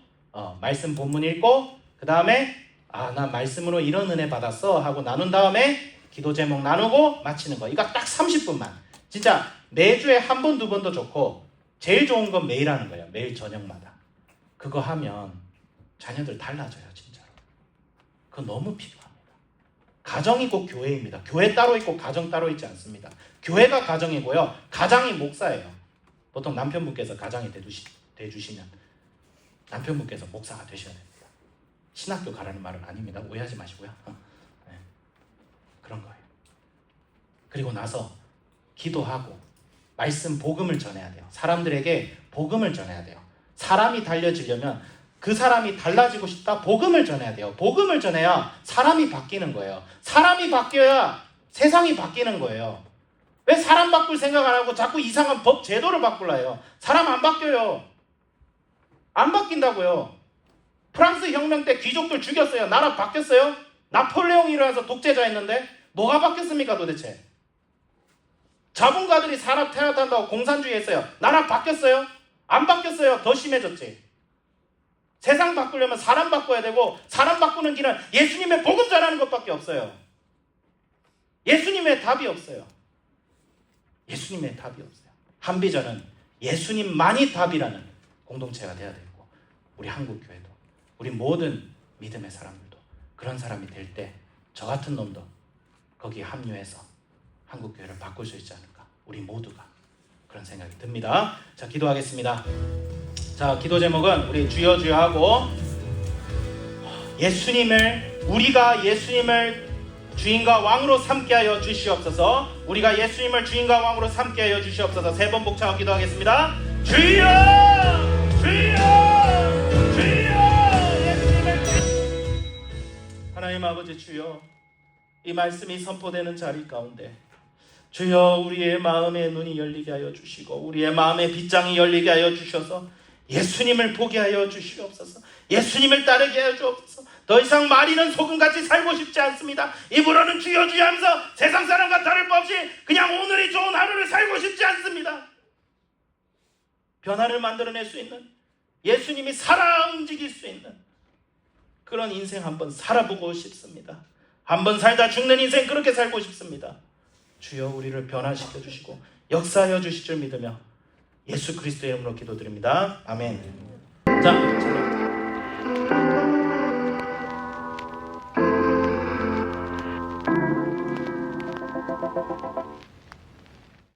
말씀 본문 읽고, 그 다음에 나 말씀으로 이런 은혜 받았어 하고 나눈 다음에 기도 제목 나누고 마치는 거. 이거 딱 30분만. 진짜 매주에 한 번, 두 번도 좋고, 제일 좋은 건 매일 하는 거예요. 매일 저녁마다. 그거 하면 자녀들 달라져요, 진짜로. 그거 너무 필요합니다. 가정이 꼭 교회입니다. 교회 따로 있고 가정 따로 있지 않습니다. 교회가 가정이고요, 가장이 목사예요. 보통 남편분께서 가장이 돼주시면 남편분께서 목사가 되셔야 됩니다. 신학교 가라는 말은 아닙니다. 오해하지 마시고요. 네. 그런 거예요. 그리고 나서 기도하고 말씀 복음을 전해야 돼요. 사람들에게 복음을 전해야 돼요. 사람이 달라지려면 그 사람이 달라지고 싶다, 복음을 전해야 돼요. 복음을 전해야 사람이 바뀌는 거예요. 사람이 바뀌어야 세상이 바뀌는 거예요. 왜 사람 바꿀 생각 안 하고 자꾸 이상한 법 제도를 바꾸려 해요? 사람 안 바뀌어요. 안 바뀐다고요. 프랑스 혁명 때 귀족들 죽였어요. 나라 바뀌었어요? 나폴레옹이 일어나서 독재자였는데 뭐가 바뀌었습니까 도대체? 자본가들이 산업 태어난다고 공산주의 했어요. 나라 바뀌었어요? 안 바뀌었어요. 더 심해졌지. 세상 바꾸려면 사람 바꿔야 되고, 사람 바꾸는 길은 예수님의 복음 전하는 것밖에 없어요. 예수님의 답이 없어요. 예수님의 답이 없어요. 한비전은 예수님만이 답이라는 공동체가 되어야 되고, 우리 한국교회도, 우리 모든 믿음의 사람들도 그런 사람이 될 때 저 같은 놈도 거기에 합류해서 한국교회를 바꿀 수 있지 않을까. 우리 모두가 그런 생각이 듭니다. 자, 기도하겠습니다. 자, 기도 제목은 우리 주여 주여 하고, 우리가 예수님을 주인과 왕으로 삼게 하여 주시옵소서. 우리가 예수님을 주인과 왕으로 삼게 하여 주시옵소서. 세 번 복창하고 기도하겠습니다. 주여 주여 주여. 예수님을 하나님 아버지 주여, 이 말씀이 선포되는 자리 가운데 주여 우리의 마음의 눈이 열리게 하여 주시고, 우리의 마음의 빗장이 열리게 하여 주셔서 예수님을 보게 하여 주시옵소서. 예수님을 따르게 하여 주옵소서. 더 이상 마리는 소금같이 살고 싶지 않습니다. 입으로는 주여 주여 하면서 세상 사람과 다를 바 없이 그냥 오늘이 좋은 하루를 살고 싶지 않습니다. 변화를 만들어낼 수 있는, 예수님이 살아 움직일 수 있는 그런 인생 한번 살아보고 싶습니다. 한번 살다 죽는 인생 그렇게 살고 싶습니다. 주여 우리를 변화시켜 주시고 역사하여 주실 줄 믿으며 예수 그리스도의 이름으로 기도드립니다. 아멘. 자,